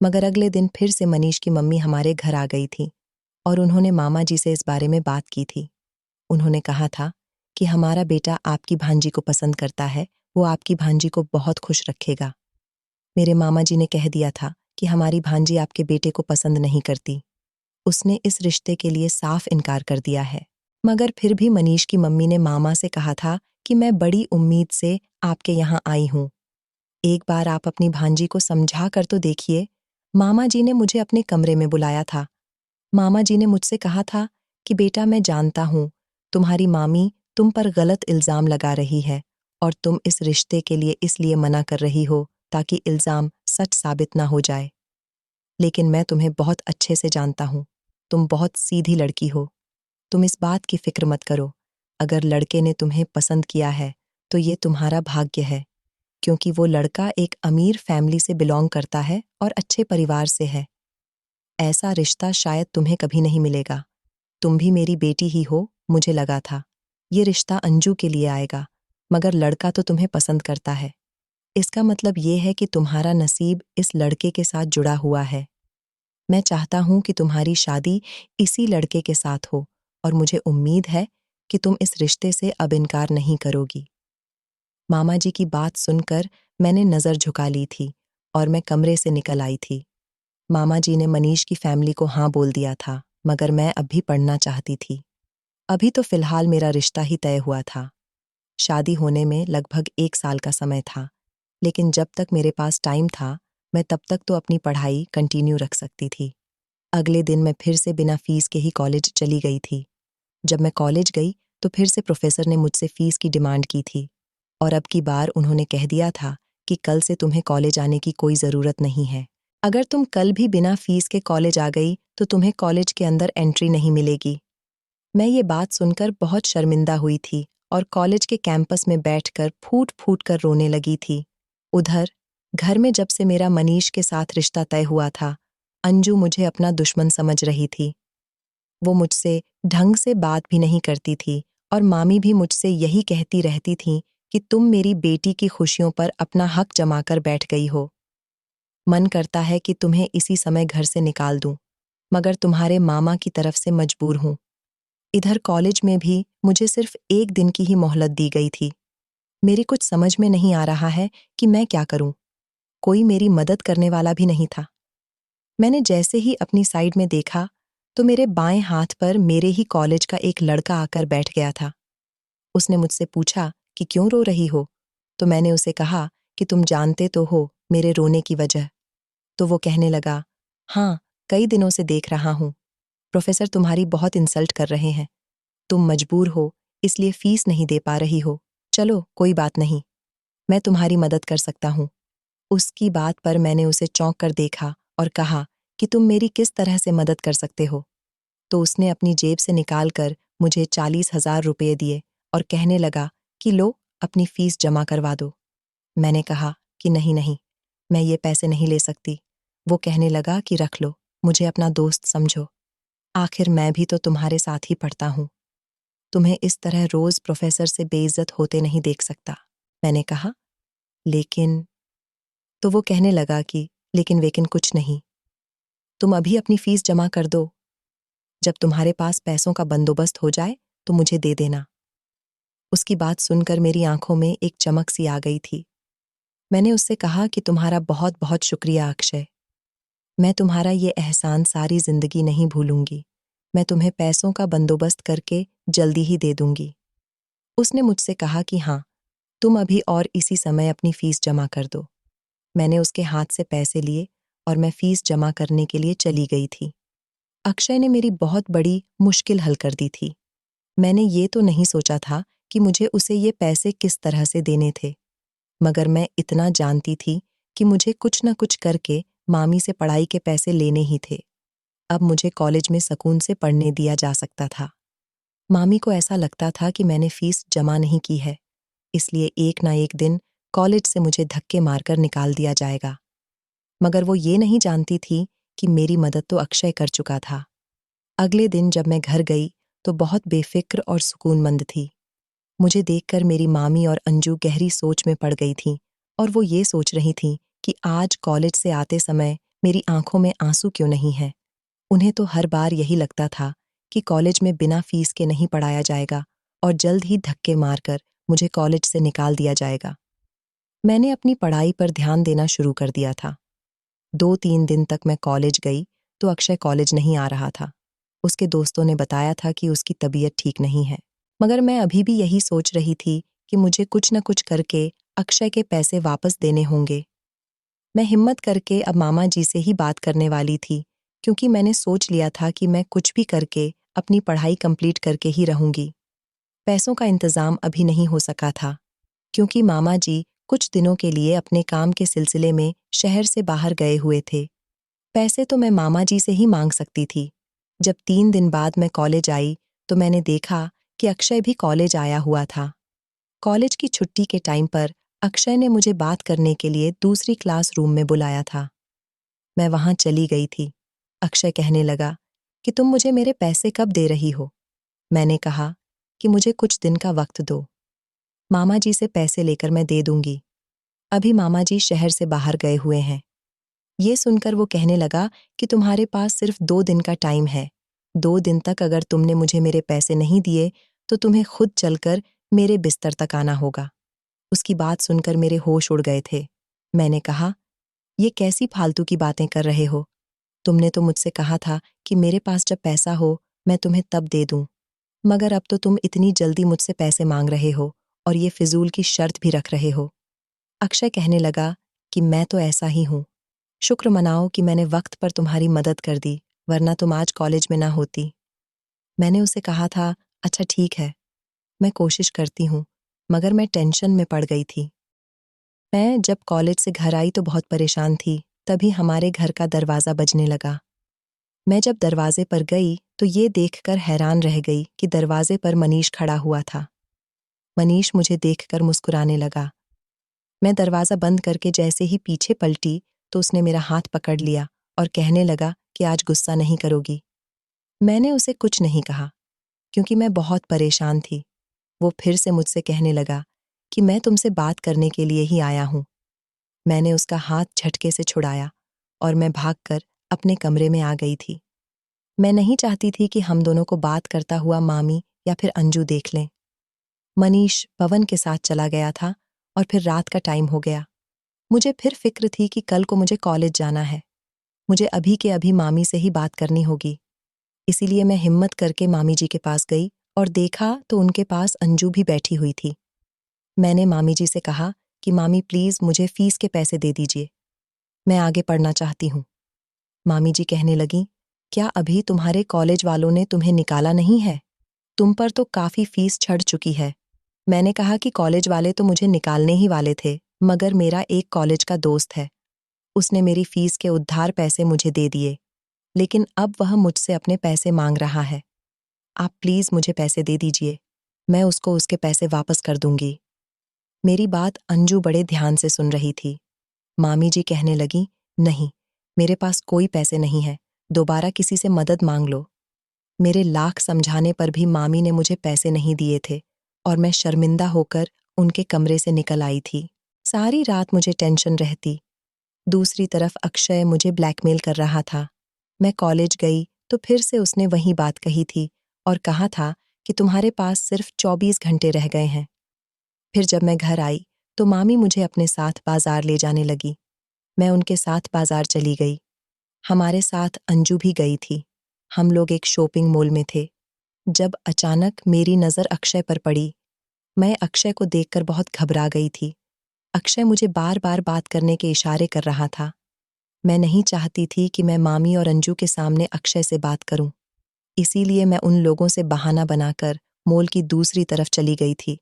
मगर अगले दिन फिर से मनीष की मम्मी हमारे घर आ गई थी और उन्होंने मामा जी से इस बारे में बात की थी। उन्होंने कहा था कि हमारा बेटा आपकी भांजी को पसंद करता है, वो आपकी भांजी को बहुत खुश रखेगा। मेरे मामा जी ने कह दिया था कि हमारी भांजी आपके बेटे को पसंद नहीं करती। उसने इस रिश्ते के लिए साफ इनकार कर दिया है। मगर फिर भी मनीष की मम्मी ने मामा से कहा था कि मैं बड़ी उम्मीद से आपके यहाँ आई हूँ। एक बार आप अपनी भांजी को समझा कर तो देखिए। मामा जी ने मुझे अपने कमरे में बुलाया था। मामा जी ने मुझसे कहा था कि बेटा, मैं जानता हूँ तुम्हारी मामी तुम पर गलत इल्ज़ाम लगा रही है और तुम इस रिश्ते के लिए इसलिए मना कर रही हो ताकि इल्ज़ाम सच साबित ना हो जाए। लेकिन मैं तुम्हें बहुत अच्छे से जानता हूँ। तुम बहुत सीधी लड़की हो। तुम इस बात की फिक्र मत करो। अगर लड़के ने तुम्हें पसंद किया है तो ये तुम्हारा भाग्य है, क्योंकि वो लड़का एक अमीर फैमिली से बिलोंग करता है और अच्छे परिवार से है। ऐसा रिश्ता शायद तुम्हें कभी नहीं मिलेगा। तुम भी मेरी बेटी ही हो, मुझे लगा था। ये रिश्ता अंजू के लिए आएगा, मगर लड़का तो तुम्हें पसंद करता है। इसका मतलब ये है कि तुम्हारा नसीब इस लड़के के साथ जुड़ा हुआ है। मैं चाहता हूं कि तुम्हारी शादी इसी लड़के के साथ हो और मुझे उम्मीद है कि तुम इस रिश्ते से अब इनकार नहीं करोगी। मामा जी की बात सुनकर मैंने नज़र झुका ली थी और मैं कमरे से निकल आई थी। मामा जी ने मनीष की फैमिली को हाँ बोल दिया था, मगर मैं अब भी पढ़ना चाहती थी। अभी तो फिलहाल मेरा रिश्ता ही तय हुआ था। शादी होने में लगभग 1 साल का समय था, लेकिन जब तक मेरे पास टाइम था, मैं तब तक तो अपनी पढ़ाई कंटिन्यू रख सकती थी। अगले दिन मैं फिर से बिना फीस के ही कॉलेज चली गई थी। जब मैं कॉलेज गई तो फिर से प्रोफेसर ने मुझसे फीस की डिमांड की थी और अब की बार उन्होंने कह दिया था कि कल से तुम्हें कॉलेज आने की कोई ज़रूरत नहीं है। अगर तुम कल भी बिना फीस के कॉलेज आ गई तो तुम्हें कॉलेज के अंदर एंट्री नहीं मिलेगी। मैं ये बात सुनकर बहुत शर्मिंदा हुई थी और कॉलेज के कैंपस में बैठकर फूट-फूट कर रोने लगी थी। उधर घर में जब से मेरा मनीष के साथ रिश्ता तय हुआ था, अंजू मुझे अपना दुश्मन समझ रही थी। वो मुझसे ढंग से बात भी नहीं करती थी और मामी भी मुझसे यही कहती रहती थीं कि तुम मेरी बेटी की खुशियों पर अपना हक जमाकर बैठ गई हो। मन करता है कि तुम्हें इसी समय घर से निकाल दूं, मगर तुम्हारे मामा की तरफ से मजबूर हूं। इधर कॉलेज में भी मुझे सिर्फ 1 दिन की ही मोहलत दी गई थी। मेरी कुछ समझ में नहीं आ रहा है कि मैं क्या करूं। कोई मेरी मदद करने वाला भी नहीं था। मैंने जैसे ही अपनी साइड में देखा तो मेरे बाएं हाथ पर मेरे ही कॉलेज का एक लड़का आकर बैठ गया था। उसने मुझसे पूछा कि क्यों रो रही हो? तो मैंने उसे कहा कि तुम जानते तो हो मेरे रोने की वजह। तो वो कहने लगा, हाँ, कई दिनों से देख रहा हूँ। प्रोफेसर तुम्हारी बहुत इंसल्ट कर रहे हैं। तुम मजबूर हो, इसलिए फीस नहीं दे पा रही हो। चलो, कोई बात नहीं, मैं तुम्हारी मदद कर सकता हूँ। उसकी बात पर मैंने उसे चौंक कर देखा और कहा कि तुम मेरी किस तरह से मदद कर सकते हो? तो उसने अपनी जेब से निकालकर मुझे 40,000 रुपये दिए और कहने लगा कि लो, अपनी फीस जमा करवा दो। मैंने कहा कि नहीं नहीं, मैं ये पैसे नहीं ले सकती। वो कहने लगा कि रख लो, मुझे अपना दोस्त समझो। आखिर मैं भी तो तुम्हारे साथ ही पढ़ता हूँ। तुम्हें इस तरह रोज प्रोफेसर से बेइज्जत होते नहीं देख सकता। मैंने कहा, लेकिन। तो वो कहने लगा कि लेकिन वेकिन कुछ नहीं, तुम अभी अपनी फीस जमा कर दो। जब तुम्हारे पास पैसों का बंदोबस्त हो जाए तो मुझे दे देना। उसकी बात सुनकर मेरी आंखों में एक चमक सी आ गई थी। मैंने उससे कहा कि तुम्हारा बहुत बहुत शुक्रिया अक्षय। मैं तुम्हारा ये एहसान सारी जिंदगी नहीं भूलूंगी। मैं तुम्हें पैसों का बंदोबस्त करके जल्दी ही दे दूंगी। उसने मुझसे कहा कि हाँ, तुम अभी और इसी समय अपनी फीस जमा कर दो। मैंने उसके हाथ से पैसे लिए और मैं फीस जमा करने के लिए चली गई थी। अक्षय ने मेरी बहुत बड़ी मुश्किल हल कर दी थी। मैंने ये तो नहीं सोचा था कि मुझे उसे ये पैसे किस तरह से देने थे, मगर मैं इतना जानती थी कि मुझे कुछ न कुछ करके मामी से पढ़ाई के पैसे लेने ही थे। अब मुझे कॉलेज में सुकून से पढ़ने दिया जा सकता था। मामी को ऐसा लगता था कि मैंने फीस जमा नहीं की है, इसलिए एक ना एक दिन कॉलेज से मुझे धक्के मारकर निकाल दिया जाएगा। मगर वो ये नहीं जानती थी कि मेरी मदद तो अक्षय कर चुका था। अगले दिन जब मैं घर गई तो बहुत बेफिक्र और सुकूनमंद थी। मुझे देखकर मेरी मामी और अंजू गहरी सोच में पड़ गई थीं और वो ये सोच रही थीं कि आज कॉलेज से आते समय मेरी आंखों में आंसू क्यों नहीं है। उन्हें तो हर बार यही लगता था कि कॉलेज में बिना फीस के नहीं पढ़ाया जाएगा और जल्द ही धक्के मारकर मुझे कॉलेज से निकाल दिया जाएगा। मैंने अपनी पढ़ाई पर ध्यान देना शुरू कर दिया था। 2-3 दिन तक मैं कॉलेज गई तो अक्षय कॉलेज नहीं आ रहा था। उसके दोस्तों ने बताया था कि उसकी तबीयत ठीक नहीं है, मगर मैं अभी भी यही सोच रही थी कि मुझे कुछ न कुछ करके अक्षय के पैसे वापस देने होंगे। मैं हिम्मत करके अब मामा जी से ही बात करने वाली थी, क्योंकि मैंने सोच लिया था कि मैं कुछ भी करके अपनी पढ़ाई कंप्लीट करके ही रहूंगी। पैसों का इंतजाम अभी नहीं हो सका था, क्योंकि मामा जी कुछ दिनों के लिए अपने काम के सिलसिले में शहर से बाहर गए हुए थे। पैसे तो मैं मामा जी से ही मांग सकती थी। जब 3 दिन बाद मैं कॉलेज आई तो मैंने देखा कि अक्षय भी कॉलेज आया हुआ था। कॉलेज की छुट्टी के टाइम पर अक्षय ने मुझे बात करने के लिए दूसरी क्लास रूम में बुलाया था। मैं वहां चली गई थी। अक्षय कहने लगा कि तुम मुझे मेरे पैसे कब दे रही हो? मैंने कहा कि मुझे कुछ दिन का वक्त दो। मामा जी से पैसे लेकर मैं दे दूंगी। अभी मामा जी शहर से बाहर गए हुए हैं। ये सुनकर वो कहने लगा कि तुम्हारे पास सिर्फ 2 दिन का टाइम है। 2 दिन तक अगर तुमने मुझे मेरे पैसे नहीं दिए तो तुम्हें खुद चलकर मेरे बिस्तर तक आना होगा। उसकी बात सुनकर मेरे होश उड़ गए थे। मैंने कहा, ये कैसी फालतू की बातें कर रहे हो? तुमने तो मुझसे कहा था कि मेरे पास जब पैसा हो मैं तुम्हें तब दे दूं। मगर अब तो तुम इतनी जल्दी मुझसे पैसे मांग रहे हो और ये फिजूल की शर्त भी रख रहे हो। अक्षय कहने लगा कि मैं तो ऐसा ही हूं। शुक्र मनाओ कि मैंने वक्त पर तुम्हारी मदद कर दी, वरना तुम आज कॉलेज में ना होती। मैंने उसे कहा था, अच्छा ठीक है, मैं कोशिश करती हूँ, मगर मैं टेंशन में पड़ गई थी। मैं जब कॉलेज से घर आई तो बहुत परेशान थी, तभी हमारे घर का दरवाज़ा बजने लगा। मैं जब दरवाजे पर गई तो ये देखकर हैरान रह गई कि दरवाजे पर मनीष खड़ा हुआ था। मनीष मुझे देखकर मुस्कुराने लगा। मैं दरवाज़ा बंद करके जैसे ही पीछे पलटी तो उसने मेरा हाथ पकड़ लिया और कहने लगा कि आज गुस्सा नहीं करोगी। मैंने उसे कुछ नहीं कहा, क्योंकि मैं बहुत परेशान थी। वो फिर से मुझसे कहने लगा कि मैं तुमसे बात करने के लिए ही आया हूँ। मैंने उसका हाथ झटके से छुड़ाया और मैं भागकर अपने कमरे में आ गई थी। मैं नहीं चाहती थी कि हम दोनों को बात करता हुआ मामी या फिर अंजू देख लें। मनीष पवन के साथ चला गया था और फिर रात का टाइम हो गया। मुझे फिर फिक्र थी कि कल को मुझे कॉलेज जाना है। मुझे अभी के अभी मामी से ही बात करनी होगी। इसीलिए मैं हिम्मत करके मामी जी के पास गई और देखा तो उनके पास अंजू भी बैठी हुई थी। मैंने मामी जी से कहा कि मामी प्लीज़ मुझे फीस के पैसे दे दीजिए, मैं आगे पढ़ना चाहती हूँ। मामी जी कहने लगी, क्या अभी तुम्हारे कॉलेज वालों ने तुम्हें निकाला नहीं है? तुम पर तो काफ़ी फीस चढ़ चुकी है। मैंने कहा कि कॉलेज वाले तो मुझे निकालने ही वाले थे, मगर मेरा एक कॉलेज का दोस्त है। उसने मेरी फीस के उधार पैसे मुझे दे दिए, लेकिन अब वह मुझसे अपने पैसे मांग रहा है। आप प्लीज़ मुझे पैसे दे दीजिए, मैं उसको उसके पैसे वापस कर दूंगी। मेरी बात अंजू बड़े ध्यान से सुन रही थी। मामी जी कहने लगी, नहीं, मेरे पास कोई पैसे नहीं है, दोबारा किसी से मदद मांग लो। मेरे लाख समझाने पर भी मामी ने मुझे पैसे नहीं दिए थे और मैं शर्मिंदा होकर उनके कमरे से निकल आई थी। सारी रात मुझे टेंशन रहती। दूसरी तरफ अक्षय मुझे ब्लैकमेल कर रहा था। मैं कॉलेज गई तो फिर से उसने वही बात कही थी और कहा था कि तुम्हारे पास सिर्फ 24 घंटे रह गए हैं। फिर जब मैं घर आई तो मामी मुझे अपने साथ बाजार ले जाने लगी। मैं उनके साथ बाजार चली गई। हमारे साथ अंजू भी गई थी। हम लोग एक शॉपिंग मॉल में थे। जब अचानक मेरी नज़र अक्षय पर पड़ी, मैं अक्षय को देखकर बहुत घबरा गई थी। अक्षय मुझे बार-बार बात करने के इशारे कर रहा था। मैं नहीं चाहती थी कि मैं मामी और अंजू के सामने अक्षय से बात करूं। इसीलिए मैं उन लोगों से बहाना बनाकर मॉल की दूसरी तरफ चली गई थी।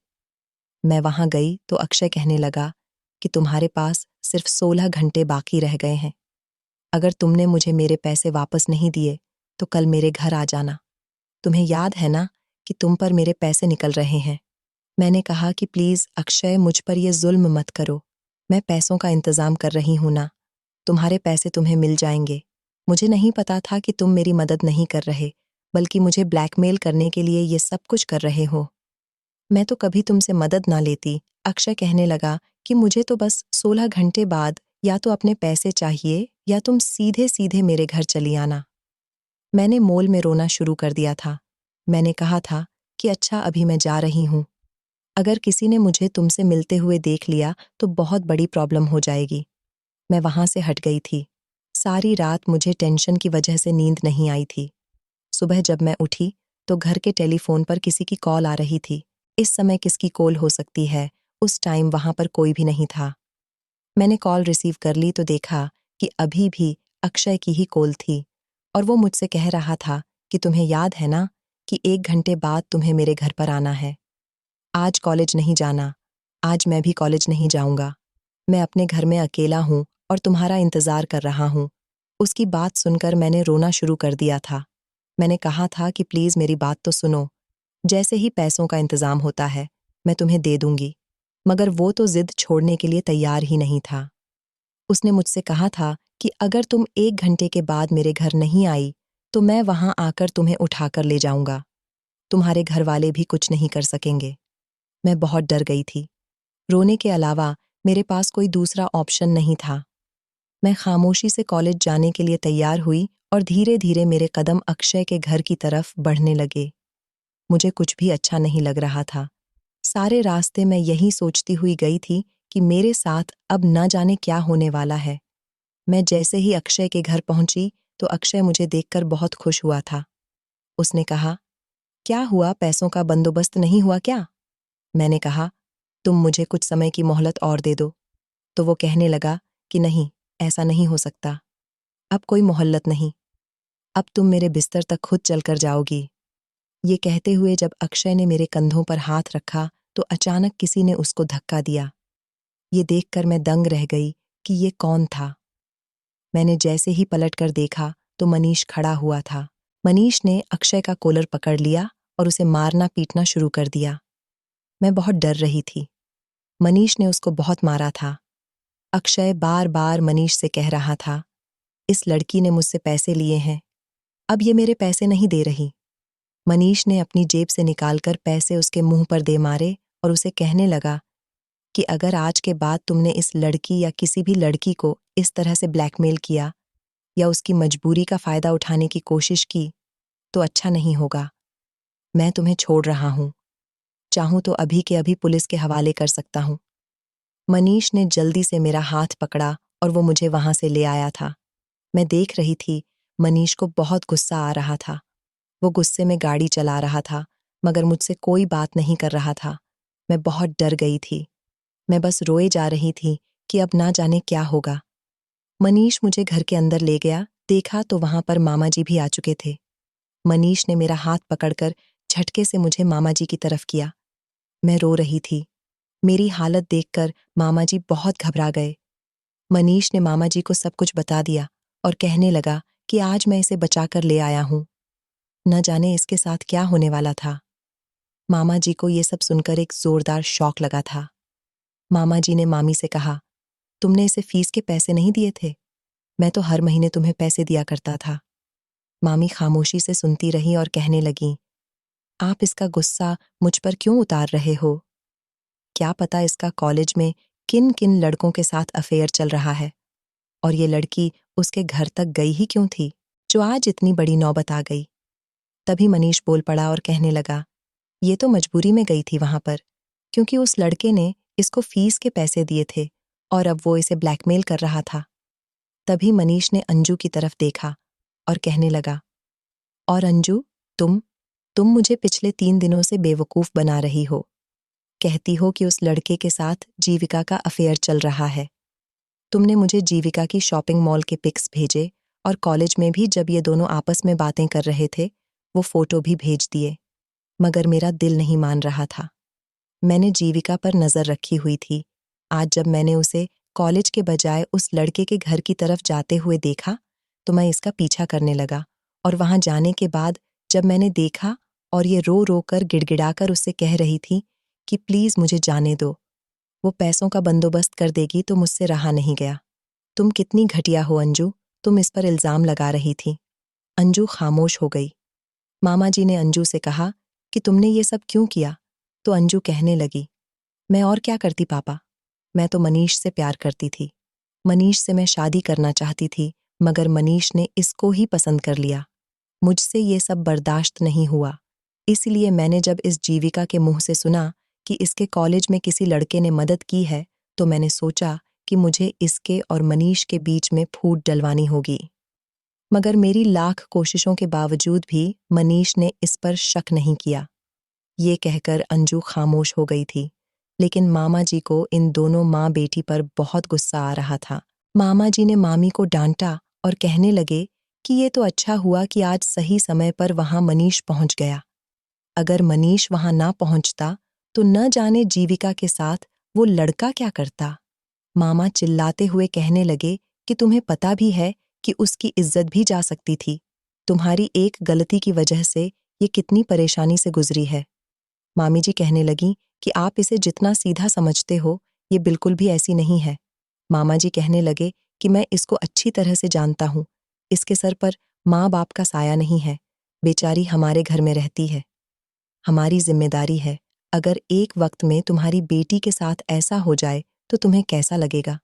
मैं वहां गई तो अक्षय कहने लगा कि तुम्हारे पास सिर्फ 16 घंटे बाकी रह गए हैं। अगर तुमने मुझे मेरे पैसे वापस नहीं दिए तो कल मेरे घर आ जाना। तुम्हें याद है ना कि तुम पर मेरे पैसे निकल रहे हैं। मैंने कहा कि प्लीज़ अक्षय, मुझ पर ये जुल्म मत करो। मैं पैसों का इंतज़ाम कर रही हूँ ना, तुम्हारे पैसे तुम्हें मिल जाएंगे। मुझे नहीं पता था कि तुम मेरी मदद नहीं कर रहे, बल्कि मुझे ब्लैकमेल करने के लिए ये सब कुछ कर रहे हो। मैं तो कभी तुमसे मदद ना लेती। अक्षय कहने लगा कि मुझे तो बस 16 घंटे बाद या तो अपने पैसे चाहिए या तुम सीधे सीधे मेरे घर चली आना। मैंने मॉल में रोना शुरू कर दिया था। मैंने कहा था कि अच्छा, अभी मैं जा रही हूँ। अगर किसी ने मुझे तुमसे मिलते हुए देख लिया तो बहुत बड़ी प्रॉब्लम हो जाएगी। मैं वहां से हट गई थी। सारी रात मुझे टेंशन की वजह से नींद नहीं आई थी। सुबह जब मैं उठी तो घर के टेलीफोन पर किसी की कॉल आ रही थी। इस समय किसकी कॉल हो सकती है? उस टाइम वहां पर कोई भी नहीं था। मैंने कॉल रिसीव कर ली तो देखा कि अभी भी अक्षय की ही कॉल थी और वो मुझसे कह रहा था कि तुम्हें याद है ना कि 1 घंटे बाद तुम्हें मेरे घर पर आना है। आज कॉलेज नहीं जाना। आज मैं भी कॉलेज नहीं जाऊंगा। मैं अपने घर में अकेला हूँ और तुम्हारा इंतजार कर रहा हूँ। उसकी बात सुनकर मैंने रोना शुरू कर दिया था। मैंने कहा था कि प्लीज मेरी बात तो सुनो। जैसे ही पैसों का इंतजाम होता है मैं तुम्हें दे दूंगी। मगर वो तो जिद छोड़ने के लिए तैयार ही नहीं था। उसने मुझसे कहा था कि अगर तुम 1 घंटे के बाद मेरे घर नहीं आई तो मैं वहां आकर तुम्हें उठाकर ले जाऊंगा। तुम्हारे घर वाले भी कुछ नहीं कर सकेंगे। मैं बहुत डर गई थी। रोने के अलावा मेरे पास कोई दूसरा ऑप्शन नहीं था। मैं खामोशी से कॉलेज जाने के लिए तैयार हुई और धीरे धीरे मेरे कदम अक्षय के घर की तरफ बढ़ने लगे। मुझे कुछ भी अच्छा नहीं लग रहा था। सारे रास्ते मैं यही सोचती हुई गई थी कि मेरे साथ अब न जाने क्या होने वाला है। मैं जैसे ही अक्षय के घर पहुंची तो अक्षय मुझे देखकर बहुत खुश हुआ था। उसने कहा, क्या हुआ, पैसों का बंदोबस्त नहीं हुआ क्या? मैंने कहा, तुम मुझे कुछ समय की मोहलत और दे दो। तो वो कहने लगा कि नहीं, ऐसा नहीं हो सकता। अब कोई मोहलत नहीं। अब तुम मेरे बिस्तर तक खुद चलकर जाओगी। ये कहते हुए जब अक्षय ने मेरे कंधों पर हाथ रखा तो अचानक किसी ने उसको धक्का दिया। ये देखकर मैं दंग रह गई कि ये कौन था। मैंने जैसे ही पलटकर देखा तो मनीष खड़ा हुआ था। मनीष ने अक्षय का कॉलर पकड़ लिया और उसे मारना पीटना शुरू कर दिया। मैं बहुत डर रही थी। मनीष ने उसको बहुत मारा था। अक्षय बार बार मनीष से कह रहा था, इस लड़की ने मुझसे पैसे लिए हैं, अब ये मेरे पैसे नहीं दे रही। मनीष ने अपनी जेब से निकालकर पैसे उसके मुंह पर दे मारे और उसे कहने लगा कि अगर आज के बाद तुमने इस लड़की या किसी भी लड़की को इस तरह से ब्लैकमेल किया या उसकी मजबूरी का फायदा उठाने की कोशिश की तो अच्छा नहीं होगा। मैं तुम्हें छोड़ रहा हूं। चाहूं तो अभी के अभी पुलिस के हवाले कर सकता हूं। मनीष ने जल्दी से मेरा हाथ पकड़ा और वो मुझे वहां से ले आया था। मैं देख रही थी मनीष को बहुत गुस्सा आ रहा था। वो गुस्से में गाड़ी चला रहा था मगर मुझसे कोई बात नहीं कर रहा था। मैं बहुत डर गई थी। मैं बस रोए जा रही थी कि अब ना जाने क्या होगा। मनीष मुझे घर के अंदर ले गया। देखा तो वहां पर मामा जी भी आ चुके थे। मनीष ने मेरा हाथ पकड़कर झटके से मुझे मामा जी की तरफ किया। मैं रो रही थी। मेरी हालत देखकर मामा जी बहुत घबरा गए। मनीष ने मामा जी को सब कुछ बता दिया और कहने लगा कि आज मैं इसे बचाकर ले आया हूं। न जाने इसके साथ क्या होने वाला था। मामा जी को ये सब सुनकर एक जोरदार शॉक लगा था। मामा जी ने मामी से कहा, तुमने इसे फीस के पैसे नहीं दिए थे? मैं तो हर महीने तुम्हें पैसे दिया करता था। मामी खामोशी से सुनती रही और कहने लगी, आप इसका गुस्सा मुझ पर क्यों उतार रहे हो? क्या पता इसका कॉलेज में किन किन लड़कों के साथ अफेयर चल रहा है और ये लड़की उसके घर तक गई ही क्यों थी, जो आज इतनी बड़ी नौबत आ गई। तभी मनीष बोल पड़ा और कहने लगा, ये तो मजबूरी में गई थी वहां पर, क्योंकि उस लड़के ने इसको फीस के पैसे दिए थे और अब वो इसे ब्लैकमेल कर रहा था। तभी मनीष ने अंजू की तरफ देखा और कहने लगा, और अंजू, तुम मुझे पिछले 3 दिनों से बेवकूफ बना रही हो। कहती हो कि उस लड़के के साथ जीविका का अफेयर चल रहा है। तुमने मुझे जीविका की शॉपिंग मॉल के पिक्स भेजे और कॉलेज में भी जब ये दोनों आपस में बातें कर रहे थे वो फोटो भी भेज दिए। मगर मेरा दिल नहीं मान रहा था। मैंने जीविका पर नजर रखी हुई थी। आज जब मैंने उसे कॉलेज के बजाय उस लड़के के घर की तरफ जाते हुए देखा तो मैं इसका पीछा करने लगा और वहां जाने के बाद जब मैंने देखा और ये रो रो कर गिड़गिड़ाकर उससे कह रही थी कि प्लीज मुझे जाने दो, वो पैसों का बंदोबस्त कर देगी, तो मुझसे रहा नहीं गया। तुम कितनी घटिया हो अंजू, तुम इस पर इल्जाम लगा रही थी। अंजू खामोश हो गई। मामा जी ने अंजू से कहा कि तुमने ये सब क्यों किया? तो अंजू कहने लगी, मैं और क्या करती पापा, मैं तो मनीष से प्यार करती थी। मनीष से मैं शादी करना चाहती थी मगर मनीष ने इसको ही पसंद कर लिया। मुझसे ये सब बर्दाश्त नहीं हुआ। इसलिए मैंने जब इस जीविका के मुंह से सुना कि इसके कॉलेज में किसी लड़के ने मदद की है तो मैंने सोचा कि मुझे इसके और मनीष के बीच में फूट डलवानी होगी। मगर मेरी लाख कोशिशों के बावजूद भी मनीष ने इस पर शक नहीं किया। ये कहकर अंजू खामोश हो गई थी। लेकिन मामा जी को इन दोनों माँ बेटी पर बहुत गुस्सा आ रहा था। मामा जी ने मामी को डांटा और कहने लगे कि ये तो अच्छा हुआ कि आज सही समय पर वहां मनीष पहुंच गया। अगर मनीष वहां ना पहुंचता तो न जाने जीविका के साथ वो लड़का क्या करता। मामा चिल्लाते हुए कहने लगे कि तुम्हें पता भी है कि उसकी इज्जत भी जा सकती थी। तुम्हारी एक गलती की वजह से ये कितनी परेशानी से गुजरी है। मामी जी कहने लगी कि आप इसे जितना सीधा समझते हो, ये बिल्कुल भी ऐसी नहीं है। मामा जी कहने लगे कि मैं इसको अच्छी तरह से जानता हूँ। इसके सर पर माँ बाप का साया नहीं है। बेचारी हमारे घर में रहती है। हमारी जिम्मेदारी है। अगर एक वक्त में तुम्हारी बेटी के साथ ऐसा हो जाए तो तुम्हें कैसा लगेगा?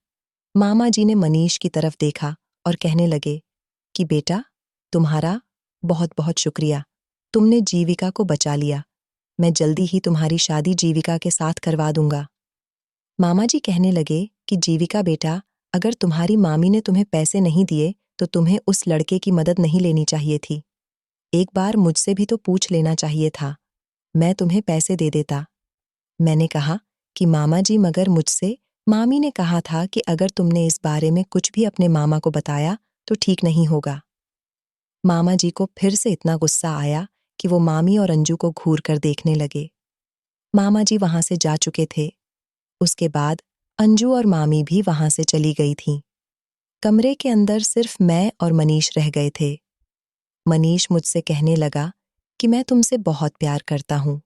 मामा जी ने मनीष की तरफ देखा और कहने लगे कि बेटा, तुम्हारा बहुत बहुत शुक्रिया। तुमने जीविका को बचा लिया। मैं जल्दी ही तुम्हारी शादी जीविका के साथ करवा दूंगा। मामा जी कहने लगे कि जीविका बेटा, अगर तुम्हारी मामी ने तुम्हें पैसे नहीं दिए तो तुम्हें उस लड़के की मदद नहीं लेनी चाहिए थी। एक बार मुझसे भी तो पूछ लेना चाहिए था। मैं तुम्हें पैसे दे देता। मैंने कहा कि मामा जी, मगर मुझसे मामी ने कहा था कि अगर तुमने इस बारे में कुछ भी अपने मामा को बताया तो ठीक नहीं होगा। मामा जी को फिर से इतना गुस्सा आया कि वो मामी और अंजू को घूर कर देखने लगे। मामा जी वहां से जा चुके थे। उसके बाद अंजू और मामी भी वहां से चली गई थीं। कमरे के अंदर सिर्फ मैं और मनीष रह गए थे। मनीष मुझसे कहने लगा कि मैं तुमसे बहुत प्यार करता हूं।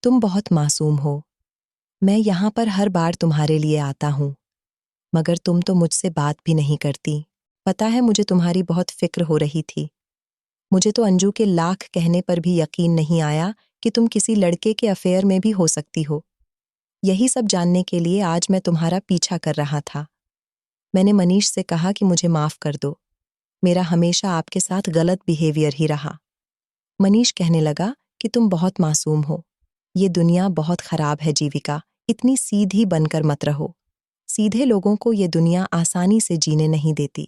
तुम बहुत मासूम हो। मैं यहाँ पर हर बार तुम्हारे लिए आता हूँ, मगर तुम तो मुझसे बात भी नहीं करती। पता है, मुझे तुम्हारी बहुत फिक्र हो रही थी। मुझे तो अंजू के लाख कहने पर भी यकीन नहीं आया कि तुम किसी लड़के के अफेयर में भी हो सकती हो। यही सब जानने के लिए आज मैं तुम्हारा पीछा कर रहा था। मैंने मनीष से कहा कि मुझे माफ कर दो। मेरा हमेशा आपके साथ गलत बिहेवियर ही रहा। मनीष कहने लगा कि तुम बहुत मासूम हो। ये दुनिया बहुत खराब है जीविका। इतनी सीधी बनकर मत रहो। सीधे लोगों को ये दुनिया आसानी से जीने नहीं देती।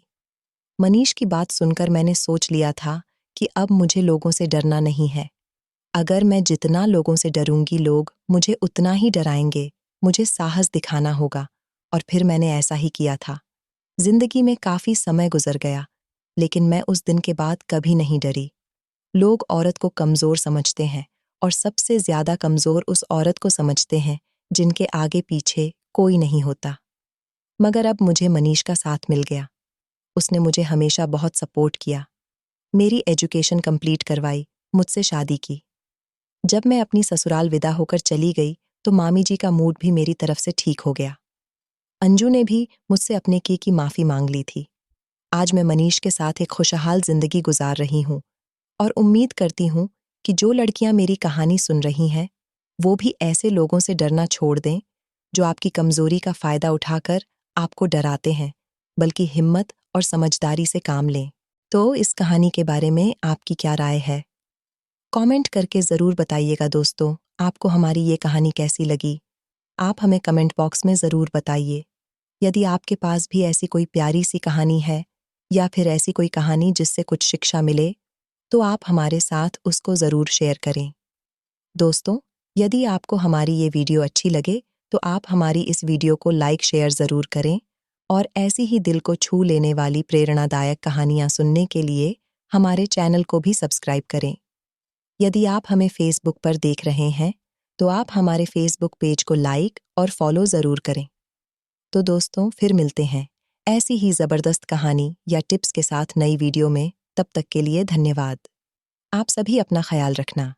मनीष की बात सुनकर मैंने सोच लिया था कि अब मुझे लोगों से डरना नहीं है। अगर मैं जितना लोगों से डरूंगी, लोग मुझे उतना ही डराएंगे। मुझे साहस दिखाना होगा। और फिर मैंने ऐसा ही किया था। जिंदगी में काफी समय गुजर गया, लेकिन मैं उस दिन के बाद कभी नहीं डरी। लोग औरत को कमजोर समझते हैं और सबसे ज्यादा कमजोर उस औरत को समझते हैं जिनके आगे पीछे कोई नहीं होता। मगर अब मुझे मनीष का साथ मिल गया। उसने मुझे हमेशा बहुत सपोर्ट किया। मेरी एजुकेशन कंप्लीट करवाई, मुझसे शादी की। जब मैं अपनी ससुराल विदा होकर चली गई तो मामी जी का मूड भी मेरी तरफ से ठीक हो गया। अंजू ने भी मुझसे अपने की माफी मांग ली थी। आज मैं मनीष के साथ एक खुशहाल जिंदगी गुजार रही हूँ और उम्मीद करती हूँ कि जो लड़कियां मेरी कहानी सुन रही हैं, वो भी ऐसे लोगों से डरना छोड़ दें जो आपकी कमजोरी का फायदा उठाकर आपको डराते हैं, बल्कि हिम्मत और समझदारी से काम लें। तो इस कहानी के बारे में आपकी क्या राय है? कमेंट करके ज़रूर बताइएगा दोस्तों, आपको हमारी ये कहानी कैसी लगी? आप हमें कमेंट बॉक्स में ज़रूर बताइए। यदि आपके पास भी ऐसी कोई प्यारी सी कहानी है या फिर ऐसी कोई कहानी जिससे कुछ शिक्षा मिले, तो आप हमारे साथ उसको ज़रूर शेयर करें। दोस्तों, यदि आपको हमारी ये वीडियो अच्छी लगे तो आप हमारी इस वीडियो को लाइक शेयर ज़रूर करें और ऐसी ही दिल को छू लेने वाली प्रेरणादायक कहानियाँ सुनने के लिए हमारे चैनल को भी सब्सक्राइब करें। यदि आप हमें फेसबुक पर देख रहे हैं तो आप हमारे फेसबुक पेज को लाइक और फॉलो ज़रूर करें। तो दोस्तों, फिर मिलते हैं ऐसी ही ज़बरदस्त कहानी या टिप्स के साथ नई वीडियो में। तब तक के लिए धन्यवाद। आप सभी अपना ख्याल रखना।